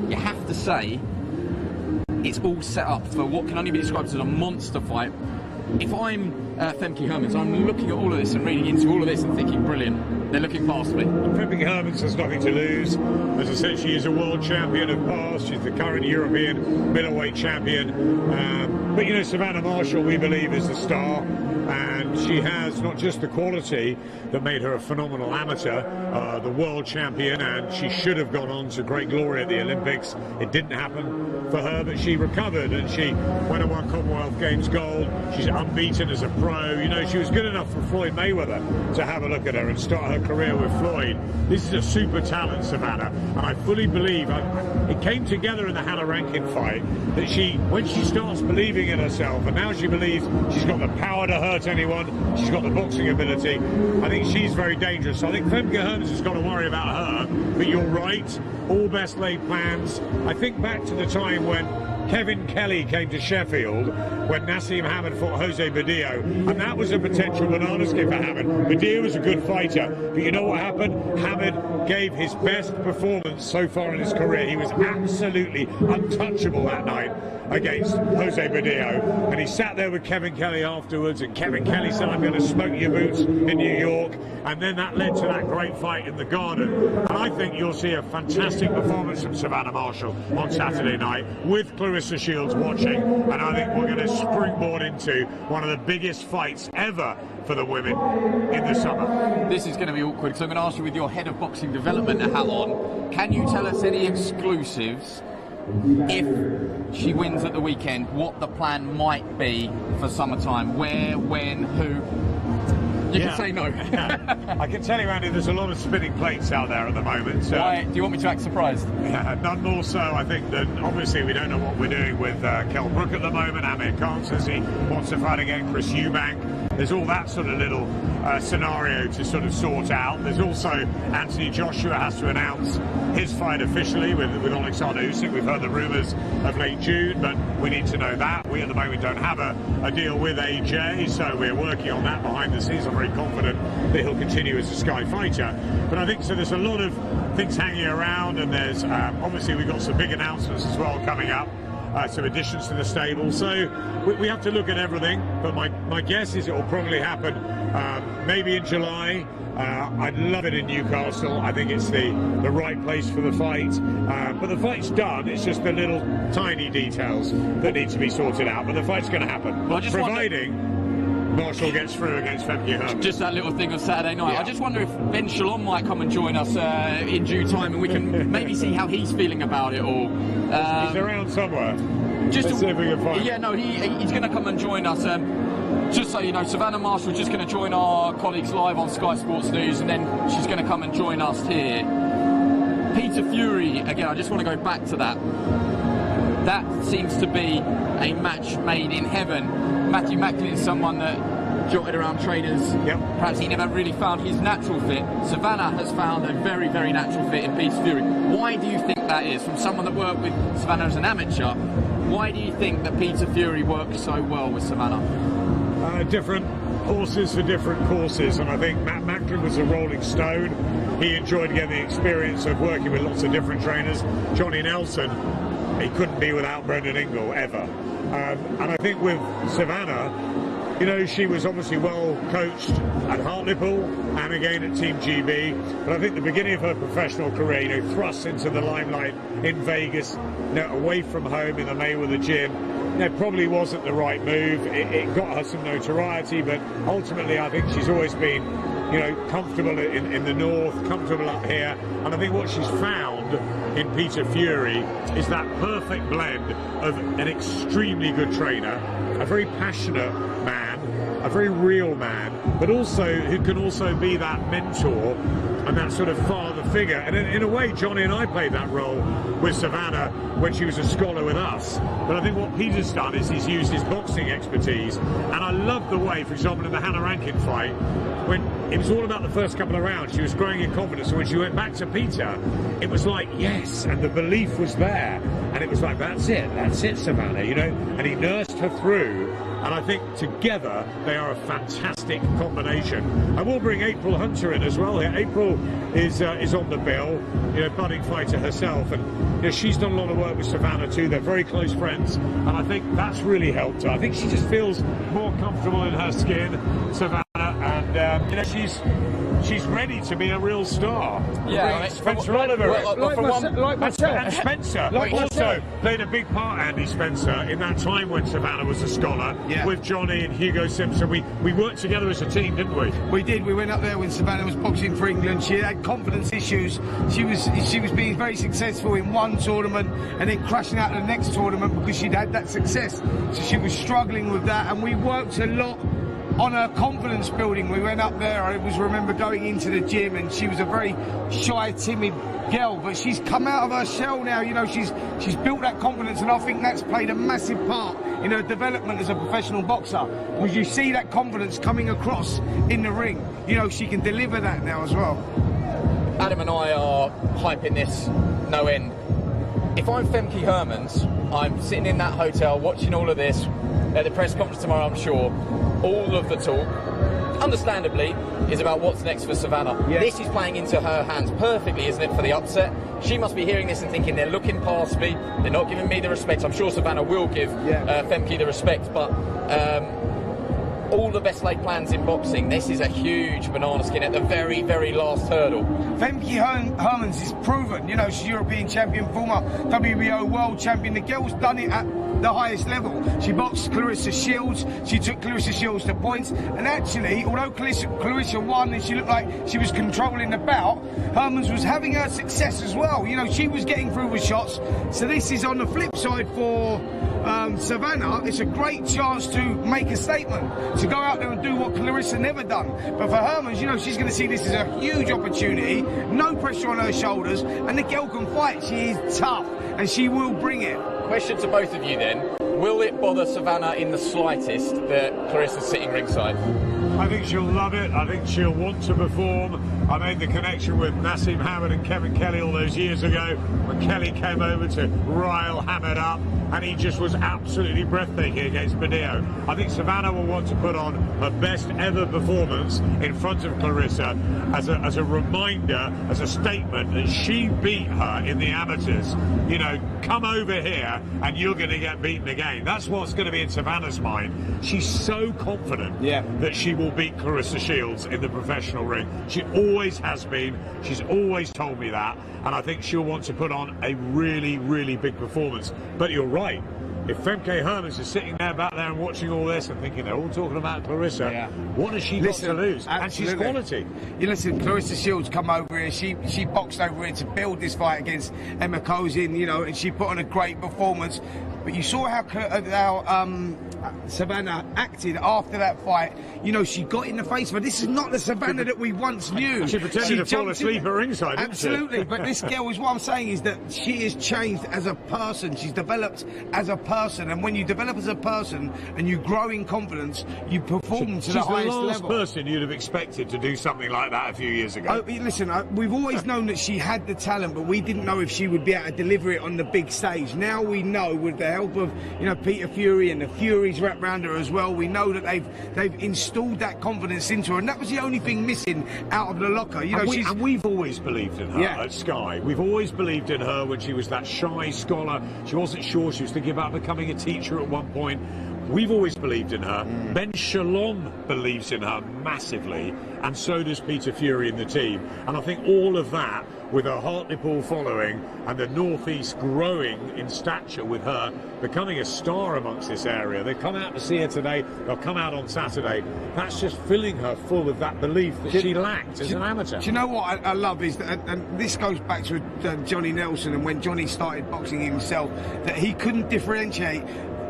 you have to say it's all set up for what can only be described as a monster fight. If I'm Femke Hermans, I'm looking at all of this and reading into all of this and thinking, brilliant, they're looking past me. Femke Hermans has nothing to lose. As I said, she is a world champion of past. She's the current European middleweight champion. But you know, Savannah Marshall, we believe, is the star. And she has not just the quality that made her a phenomenal amateur, the world champion, and she should have gone on to great glory at the Olympics. It didn't happen for her, but she recovered and she went and won Commonwealth Games gold. She's unbeaten as a pro. You know, she was good enough for Floyd Mayweather to have a look at her and start her career with Floyd. This is a super talent, Savannah, and I fully believe it came together in the Hannah Rankin fight that when she starts believing in herself, and now she believes she's got the power to hurt anyone, she's got the boxing ability, I think she's very dangerous. So I think Femke Hermans has got to worry about her, but you're right, all best laid plans. I think back to the time when Kevin Kelly came to Sheffield when Nassim Hamed fought Jose Badillo, and that was a potential banana skin for Hamed. Badillo was a good fighter, but you know what happened? Hamed gave his best performance so far in his career. He was absolutely untouchable that night against Jose Badillo, and he sat there with Kevin Kelly afterwards, and Kevin Kelly said, I'm going to smoke your boots in New York, and then that led to that great fight in the Garden. And I think you'll see a fantastic performance from Savannah Marshall on Saturday night with Clarissa Shields watching, and I think we're going to springboard into one of the biggest fights ever for the women in the summer. This is going to be awkward, so I'm going to ask you, with your head of boxing development hat on, can you tell us any exclusives if she wins at the weekend, what the plan might be for summertime? Where, when, who? You can say no. I can tell you, Andy, there's a lot of spinning plates out there at the moment. Why? Do you want me to act surprised? None more so, I think, than obviously we don't know what we're doing with Kell Brook at the moment. Amir Khan says he wants to fight again. Chris Eubank. There's all that sort of little scenario to sort of sort out. There's also Anthony Joshua has to announce his fight officially with Alexander Usyk. We've heard the rumours of late June, but we need to know that. We at the moment don't have a deal with AJ, so we're working on that behind the scenes. I'm very confident that he'll continue as a Sky fighter. But I think so there's a lot of things hanging around, and there's obviously we've got some big announcements as well coming up. Some additions to the stable, so we have to look at everything, but my guess is it will probably happen maybe in July. I'd love it in Newcastle. I think it's the right place for the fight, but the fight's done. It's just the little tiny details that need to be sorted out, but the fight's going to happen, well, providing Marshall gets through against Femke Hermans. Just that little thing on Saturday night. Yeah. I just wonder if Ben Shalom might come and join us in due time, and we can maybe see how he's feeling about it all. He's around somewhere. Let's see if we can find him. Yeah, no, he's going to come and join us. Just so you know, Savannah Marshall is just going to join our colleagues live on Sky Sports News, and then she's going to come and join us here. Peter Fury, again, I just want to go back to that. That seems to be a match made in heaven. Matthew Macklin is someone that jotted around trainers. Yep. Perhaps he never really found his natural fit. Savannah has found a very, very natural fit in Peter Fury. Why do you think that is? From someone that worked with Savannah as an amateur, why do you think that Peter Fury works so well with Savannah? Different horses for different courses, and I think Matt Macklin was a rolling stone. He enjoyed getting the experience of working with lots of different trainers. Johnny Nelson, he couldn't be without Brendan Ingle ever. And I think with Savannah, you know, she was obviously well coached at Hartlepool and again at Team GB. But I think the beginning of her professional career, you know, thrust into the limelight in Vegas, you know, away from home in the Mayweather gym, you know, probably wasn't the right move. It got her some notoriety, but ultimately I think she's always been, you know, comfortable in the north, comfortable up here. And I think what she's found in Peter Fury is that perfect blend of an extremely good trainer, a very passionate man, a very real man, but also who can also be that mentor and that sort of father figure. And in a way, Johnny and I played that role with Savannah when she was a scholar with us. But I think what Peter's done is he's used his boxing expertise. And I love the way, for example, in the Hannah Rankin fight, when it was all about the first couple of rounds, she was growing in confidence. And when she went back to Peter, it was like, yes, and the belief was there. And it was like, that's it, Savannah, you know. And he nursed her through and I think together they are a fantastic combination. I will bring April Hunter in as well. April is on the bill, you know, budding fighter herself, and you know, she's done a lot of work with Savannah too. They're very close friends, and I think that's really helped her. I think she just feels more comfortable in her skin, Savannah, and you know, she's ready to be a real star. Yeah, I mean, Spencer Oliver, Like myself. and Spencer also played a big part, Andy Spencer, in that time when Savannah was a scholar with Johnny and Hugo Simpson. We worked together as a team, didn't we? We did. We went up there when Savannah was boxing for England. She had confidence issues. She was being very successful in one tournament and then crashing out the next tournament because she'd had that success. So she was struggling with that, and we worked a lot on her confidence building. We went up there. I remember going into the gym, and she was a very shy, timid girl, but she's come out of her shell now. You know, she's built that confidence, and I think that's played a massive part in her development as a professional boxer. Because you see that confidence coming across in the ring. You know, she can deliver that now as well. Adam and I are hyping this no end. If I'm Femke Hermans, I'm sitting in that hotel watching all of this at the press conference tomorrow, I'm sure. All of the talk, understandably, is about what's next for Savannah. This is playing into her hands perfectly, isn't it, for the upset? She must be hearing this and thinking, they're looking past me, they're not giving me the respect. I'm sure Savannah will give Femke the respect, but all the best laid plans in boxing, this is a huge banana skin at the very, very last hurdle. Femke Hermans is proven. You know, she's European champion, former WBO world champion. The girl's done it at the highest level. She boxed Clarissa Shields. She took Clarissa Shields to points. And actually, although Clarissa won and she looked like she was controlling the bout, Hermans was having her success as well. You know, she was getting through with shots. So this is on the flip side for Savannah. It's a great chance to make a statement, to go out there and do what Clarissa never done. But for Hermans, you know, she's going to see this as a huge opportunity, no pressure on her shoulders, and the girl can fight. She is tough, and she will bring it. Question to both of you then. Will it bother Savannah in the slightest that Clarissa's sitting ringside? I think she'll love it. I think she'll want to perform. I made the connection with Nassim Howard and Kevin Kelly all those years ago when Kelly came over to rile Hammett up, and he just was absolutely breathtaking against Badeo. I think Savannah will want to put on her best ever performance in front of Clarissa as a reminder, as a statement that she beat her in the amateurs. You know, come over here and you're going to get beaten again. That's what's going to be in Savannah's mind. She's so confident that she will beat Clarissa Shields in the professional ring. She always has been. She's always told me that. And I think she'll want to put on a really, really big performance. But you're right. If Femke Hermans is sitting there back there and watching all this and thinking they're all talking about Clarissa, what has she got to lose? Absolutely. And she's quality. You listen, Clarissa Shields come over here. She boxed over here to build this fight against Emma Kozin, you know, and she put on a great performance. But you saw how Savannah acted after that fight. You know, she got in the face of her. This is not the Savannah that we once knew. She pretended to fall asleep at ringside, didn't she? Absolutely. But this girl is, what I'm saying is that she has changed as a person. She's developed as a person. And when you develop as a person and you grow in confidence, you perform to the highest level. She's the last person you'd have expected to do something like that a few years ago. Listen, we've always known that she had the talent, but we didn't know if she would be able to deliver it on the big stage. Now we know, with the help of, you know, Peter Fury and the Furies wrapped around her as well, we know that they've installed that confidence into her, and that was the only thing missing out of the locker. You know, and we've always believed in her at Sky. We've always believed in her when she was that shy scholar. She wasn't sure. She was thinking about becoming a teacher at one point. We've always believed in her. Ben Shalom believes in her massively, and so does Peter Fury in the team. And I think all of that, with her Hartlepool following and the Northeast growing in stature with her becoming a star amongst this area. They come out to see her today, they'll come out on Saturday. That's just filling her full of that belief that she lacked as an amateur. Do you know what I love is that, and this goes back to Johnny Nelson, and when Johnny started boxing himself, that he couldn't differentiate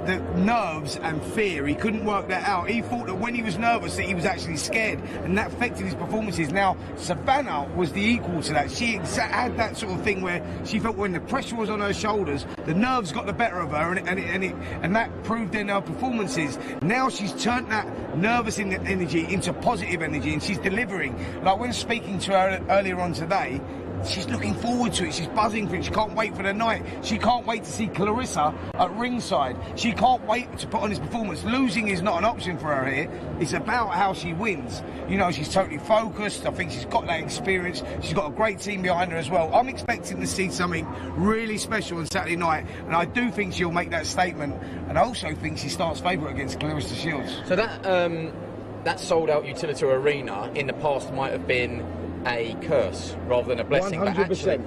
the nerves and fear. He couldn't work that out. He thought that when he was nervous that he was actually scared, and that affected his performances. Now Savannah was the equal to that. She had that sort of thing where she felt when the pressure was on her shoulders, the nerves got the better of her, and that proved in her performances. Now she's turned that nervous energy into positive energy, and she's delivering. Like when speaking to her earlier on today, she's looking forward to it. She's buzzing for it. She can't wait for the night. She can't wait to see Clarissa at ringside. She can't wait to put on this performance. Losing is not an option for her here. It's about how she wins. You know, she's totally focused. I think she's got that experience. She's got a great team behind her as well. I'm expecting to see something really special on Saturday night, and I do think she'll make that statement. And I also think she starts favourite against Clarissa Shields. So that sold-out utility arena in the past might have been a curse rather than a blessing. 100%. But actually,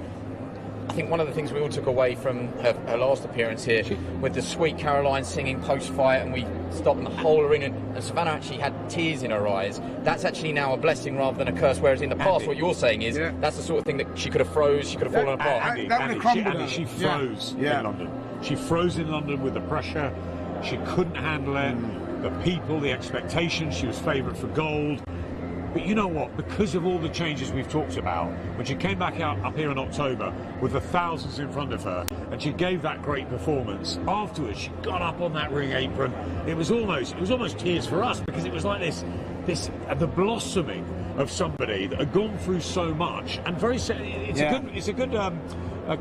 I think one of the things we all took away from her last appearance here, with the Sweet Caroline singing post-fight, and we stopped in the whole arena, and Savannah actually had tears in her eyes. That's actually now a blessing rather than a curse. Whereas in the past, what you're saying is that's the sort of thing that she could have froze, she could have fallen apart. She froze in London. She froze in London with the pressure. She couldn't handle it. The people, the expectations. She was favourite for gold. But you know what? Because of all the changes we've talked about, when she came back out up here in October with the thousands in front of her, and she gave that great performance, afterwards she got up on that ring apron. It was almost tears for us, because it was like the blossoming of somebody that had gone through so much, and it's a good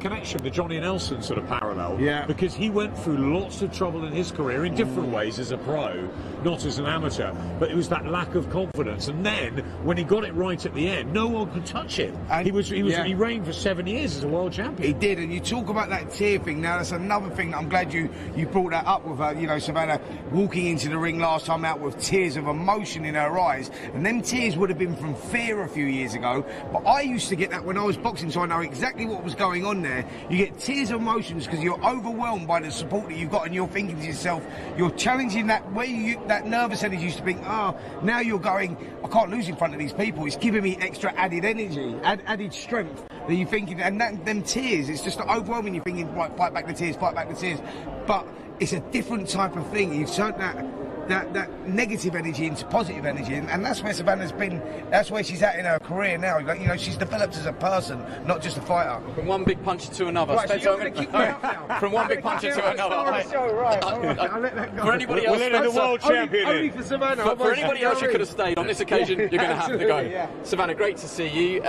connection, the Johnny Nelson sort of parallel, because he went through lots of trouble in his career in different ways as a pro, not as an amateur, but it was that lack of confidence, and then when he got it right at the end, no one could touch him. And he reigned for 7 years as a world champion. He did, and you talk about that tear thing. Now that's another thing that I'm glad you brought that up with her. You know, Savannah walking into the ring last time out with tears of emotion in her eyes, and them tears would have been from fear a few years ago, but I used to get that when I was boxing, so I know exactly what was going on there. You get tears of emotions because you're overwhelmed by the support that you've got, and you're thinking to yourself, you're challenging that that nervous energy used to think, now you're going, I can't lose in front of these people. It's giving me extra added energy, added strength that you're thinking, and them tears, it's just overwhelming. You're thinking, right, fight back the tears. But it's a different type of thing. You've turned that negative energy into positive energy, and that's where Savannah's been. That's where she's at in her career now. Like, you know, she's developed as a person, not just a fighter. From one big puncher to another. Right, so you're going to keep me out now. From one big puncher to another. Right. I'll let that go. For anybody else, the world champion. Only for Savannah. For anybody else who could have stayed on this occasion, you're going to have to go. Yeah. Savannah, great to see you.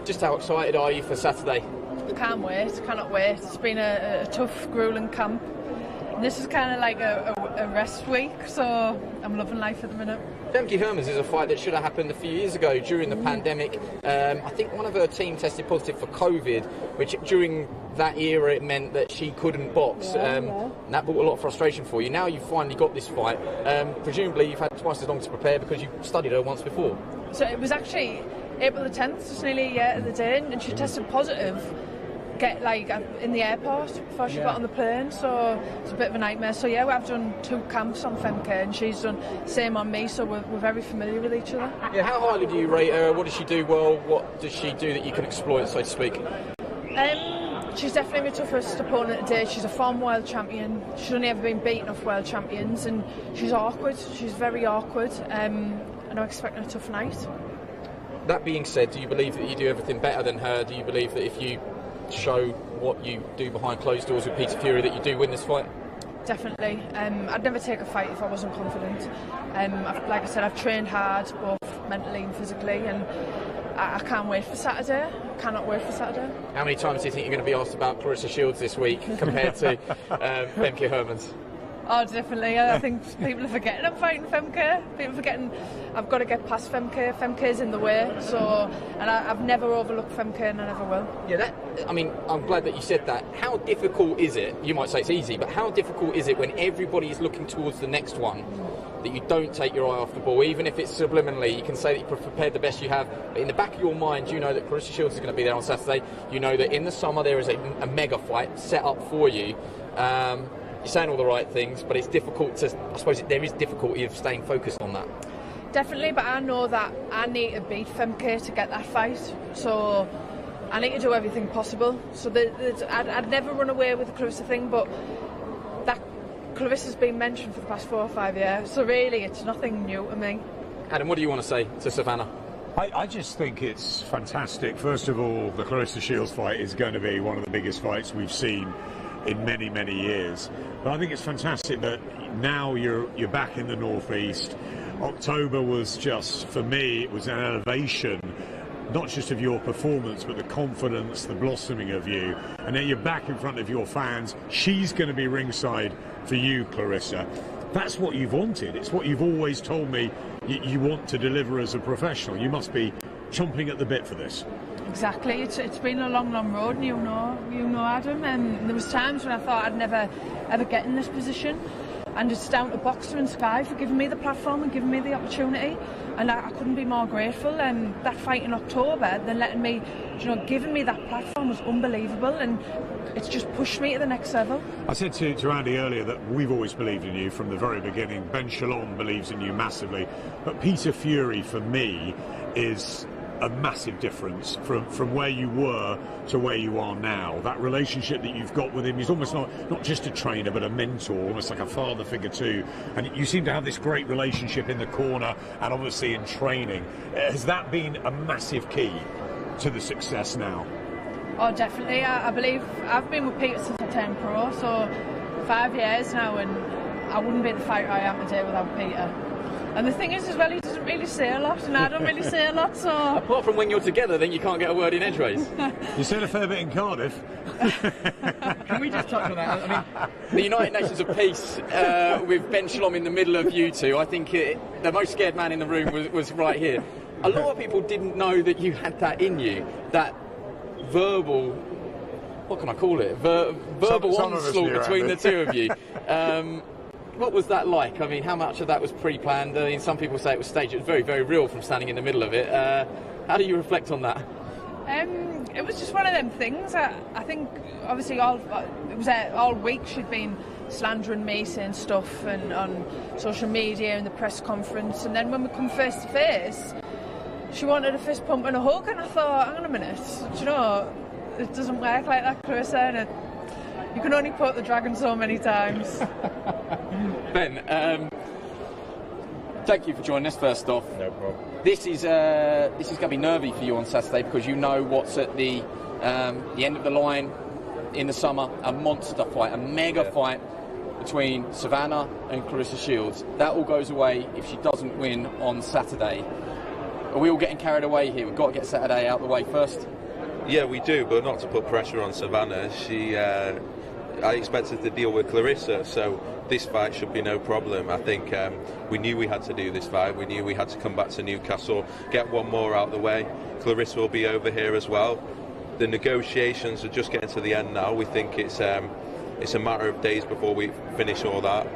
Just how excited are you for Saturday? Can't wait, cannot wait. It's been a tough, grueling camp. This is kind of like a rest week, so I'm loving life at the minute. Femke Hermans is a fight that should have happened a few years ago during the pandemic. I think one of her team tested positive for COVID, which during that era it meant that she couldn't box. And that brought a lot of frustration for you. Now you've finally got this fight. Presumably you've had twice as long to prepare because you studied her once before. So it was actually April the 10th, just nearly a year to the day, and she tested positive in the airport before she got on the plane, so it's a bit of a nightmare. So yeah, I've done 2 camps on Femke, and she's done the same on me, so we're very familiar with each other. Yeah, how highly do you rate her? What does she do well? What does she do that you can exploit, so to speak? She's definitely my toughest opponent today. She's a former world champion. She's only ever been beaten off world champions, and she's awkward. She's very awkward, and I'm expecting a tough night. That being said, do you believe that you do everything better than her? Do you believe that if you show what you do behind closed doors with Peter Fury that you do win this fight? Definitely. I'd never take a fight if I wasn't confident. Like I said, I've trained hard, both mentally and physically, and I can't wait for Saturday. I cannot wait for Saturday. How many times do you think you're going to be asked about Clarissa Shields this week compared to Femke Hermans? Oh, definitely. I think people are forgetting I'm fighting Femke. People are forgetting I've got to get past Femke. Femke's in the way, and I've never overlooked Femke, and I never will. Yeah, I'm glad that you said that. How difficult is it? You might say it's easy, but how difficult is it when everybody is looking towards the next one that you don't take your eye off the ball, even if it's subliminally? You can say that you've prepared the best you have, but in the back of your mind, you know that Clarissa Shields is going to be there on Saturday. You know that in the summer there is a mega fight set up for you. You're saying all the right things, but it's difficult there is difficulty of staying focused on that. Definitely, but I know that I need to beat Femke to get that fight, so I need to do everything possible. So I'd never run away with the Clarissa thing, but that Clarissa's been mentioned for the past 4 or 5 years, so really it's nothing new to me. Adam, what do you want to say to Savannah? I just think it's fantastic. First of all, the Clarissa Shields fight is going to be one of the biggest fights we've seen in many, many years. But I think it's fantastic that now you're back in the Northeast. October was just, for me, it was an elevation not just of your performance, but the confidence, the blossoming of you. And then you're back in front of your fans. She's going to be ringside for you, Clarissa. That's what you've wanted. It's what you've always told me you want to deliver as a professional. You must be chomping at the bit for this. Exactly. It's been a long, long road, and you know, Adam. And there was times when I thought I'd never ever get in this position. And it's down to Boxer and Sky for giving me the platform and giving me the opportunity. And I couldn't be more grateful. And that fight in October, then letting me, giving me that platform was unbelievable. And it's just pushed me to the next level. I said to Andy earlier that we've always believed in you from the very beginning. Ben Shalom believes in you massively. But Peter Fury, for me, is a massive difference from where you were to where you are now. That relationship that you've got with him, he's almost not just a trainer but a mentor, almost like a father figure too, and you seem to have this great relationship in the corner and obviously in training. Has that been a massive key to the success now? Oh, definitely. I believe I've been with Peter since I turned pro, so 5 years now, and I wouldn't be the fighter I am today without Peter. And the thing is as well, he doesn't really say a lot, and I don't really say a lot, so... Apart from when you're together, then you can't get a word in edgeways. You said a fair bit in Cardiff. Can we just touch on that? I mean, the United Nations of Peace, with Ben Shalom in the middle of you two, I think the most scared man in the room was right here. A lot of people didn't know that you had that in you, that verbal... What can I call it? Verbal onslaught between the two of you. What was that like? I mean, how much of that was pre-planned? I mean, some people say it was staged. It was very, very real from standing in the middle of it. How do you reflect on that? It was just one of them things. I think, obviously, all week she'd been slandering me, saying stuff and on social media and the press conference. And then when we come face to face, she wanted a fist pump and a hug. And I thought, hang on a minute, it doesn't work like that, Clarissa. And you can only put the dragon so many times. Ben, thank you for joining us first off. No problem. This is going to be nervy for you on Saturday because you know what's at the end of the line in the summer, a monster fight, a mega fight between Savannah and Clarissa Shields. That all goes away if she doesn't win on Saturday. Are we all getting carried away here? We've got to get Saturday out of the way first. Yeah, we do, but not to put pressure on Savannah. I expected to deal with Clarissa, so this fight should be no problem. I think we knew we had to do this fight. We knew we had to come back to Newcastle, get one more out of the way. Clarissa will be over here as well. The negotiations are just getting to the end now. We think it's a matter of days before we finish all that,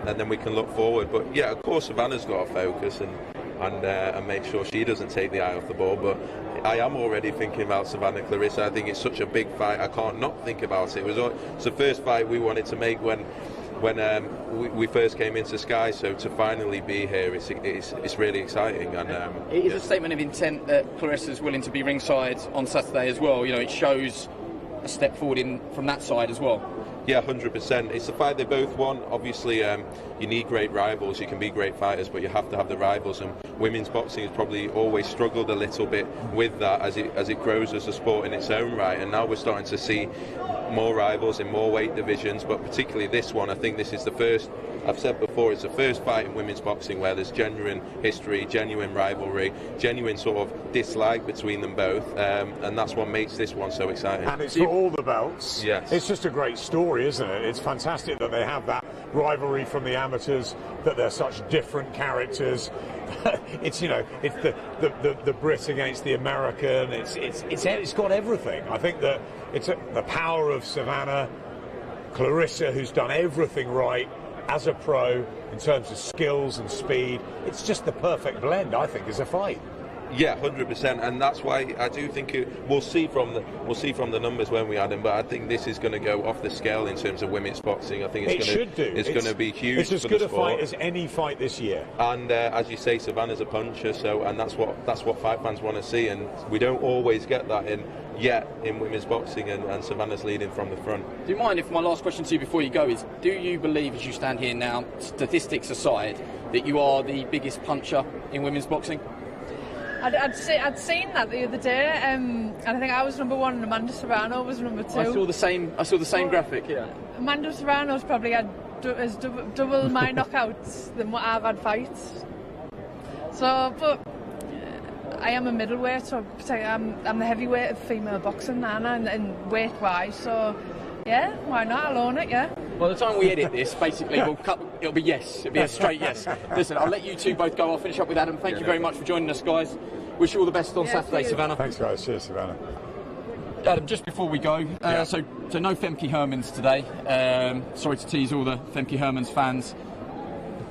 and then we can look forward. But yeah, of course, Savannah's got to focus and make sure she doesn't take the eye off the ball. But I am already thinking about Savannah Clarissa. I think it's such a big fight. I can't not think about it. It's the first fight we wanted to make when we first came into Sky. So to finally be here, it's really exciting. And it is a statement of intent that Clarissa's willing to be ringside on Saturday as well. It shows a step forward from that side as well. Yeah, 100%. It's a fight they both won. Obviously, you need great rivals. You can be great fighters, but you have to have the rivals. And women's boxing has probably always struggled a little bit with that as it grows as a sport in its own right. And now we're starting to see more rivals in more weight divisions, but particularly this one. I think this is the first, I've said before, it's the first fight in women's boxing where there's genuine history, genuine rivalry, genuine sort of dislike between them both, and that's what makes this one so exciting. And it's for all the belts. Yes. It's just a great story, isn't it? It's fantastic that they have that rivalry from the amateurs, that they're such different characters. It's the Brit against the American. It's got everything. I think that it's the power of Savannah, Clarissa, who's done everything right as a pro in terms of skills and speed. It's just the perfect blend, I think, as a fight. Yeah, 100%, and that's why I do think we'll see from the numbers when we add them. But I think this is going to go off the scale in terms of women's boxing. I think it's going to be huge. It's as good a fight as any fight this year. And as you say, Savannah's a puncher, and that's what fight fans want to see. And we don't always get that in women's boxing, and Savannah's leading from the front. Do you mind if my last question to you before you go is, do you believe, as you stand here now, statistics aside, that you are the biggest puncher in women's boxing? I'd seen that the other day, and I think I was number one and Amanda Serrano was number two. I saw the same graphic, yeah. Amanda Serrano's probably had double my knockouts than what I've had fights. So, but I am a middleweight, so I'm the heavyweight of female boxing, and weight-wise. So yeah, why not? I'll own it. Yeah. By the time we edit this, basically, it'll be yes. It'll be a straight yes. Listen, I'll let you two both go. I'll finish up with Adam. Thank you very much for joining us, guys. Wish you all the best on Saturday, Savannah. Thanks, guys. Cheers, Savannah. Adam, just before we go, so no Femke Hermans today. Sorry to tease all the Femke Hermans fans.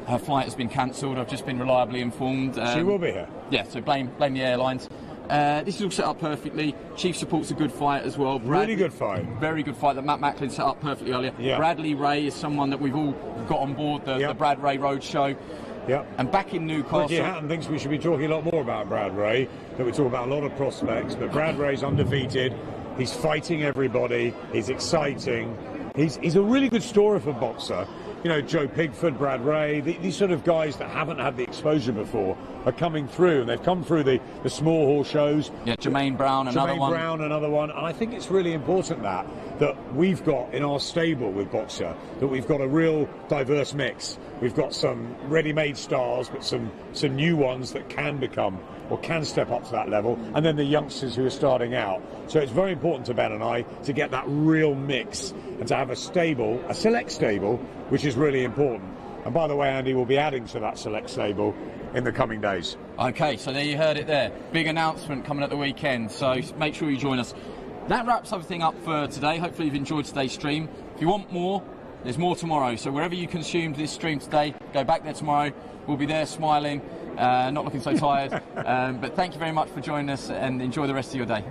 Her flight has been cancelled. I've just been reliably informed. She will be here. Yeah, so blame the airlines. This is all set up perfectly. Chief supports a good fight as well. Really good fight. Very good fight that Matt Macklin set up perfectly earlier. Yeah. Bradley Ray is someone that we've all got on board, the Brad Ray Roadshow. Yeah. And back in Newcastle... Ricky Hatton thinks we should be talking a lot more about Brad Ray, that we talk about a lot of prospects, but Brad Ray's undefeated. He's fighting everybody. He's exciting. He's a really good story for a boxer. You know, Joe Pigford, Brad Ray, these sort of guys that haven't had the exposure before are coming through, and they've come through the small hall shows. Yeah, Jermaine Brown, another one. And I think it's really important that we've got in our stable with Boxer, that we've got a real diverse mix. We've got some ready-made stars, but some new ones that can become or can step up to that level, and then the youngsters who are starting out. So it's very important to Ben and I to get that real mix and to have a stable, a select stable, which is really important. And by the way, Andy will be adding to that select stable in the coming days. Okay, so there you heard it there. Big announcement coming at the weekend, so make sure you join us. That wraps everything up for today. Hopefully you've enjoyed today's stream. If you want more, there's more tomorrow. So wherever you consumed this stream today, go back there tomorrow. We'll be there smiling, not looking so tired. But thank you very much for joining us, and enjoy the rest of your day.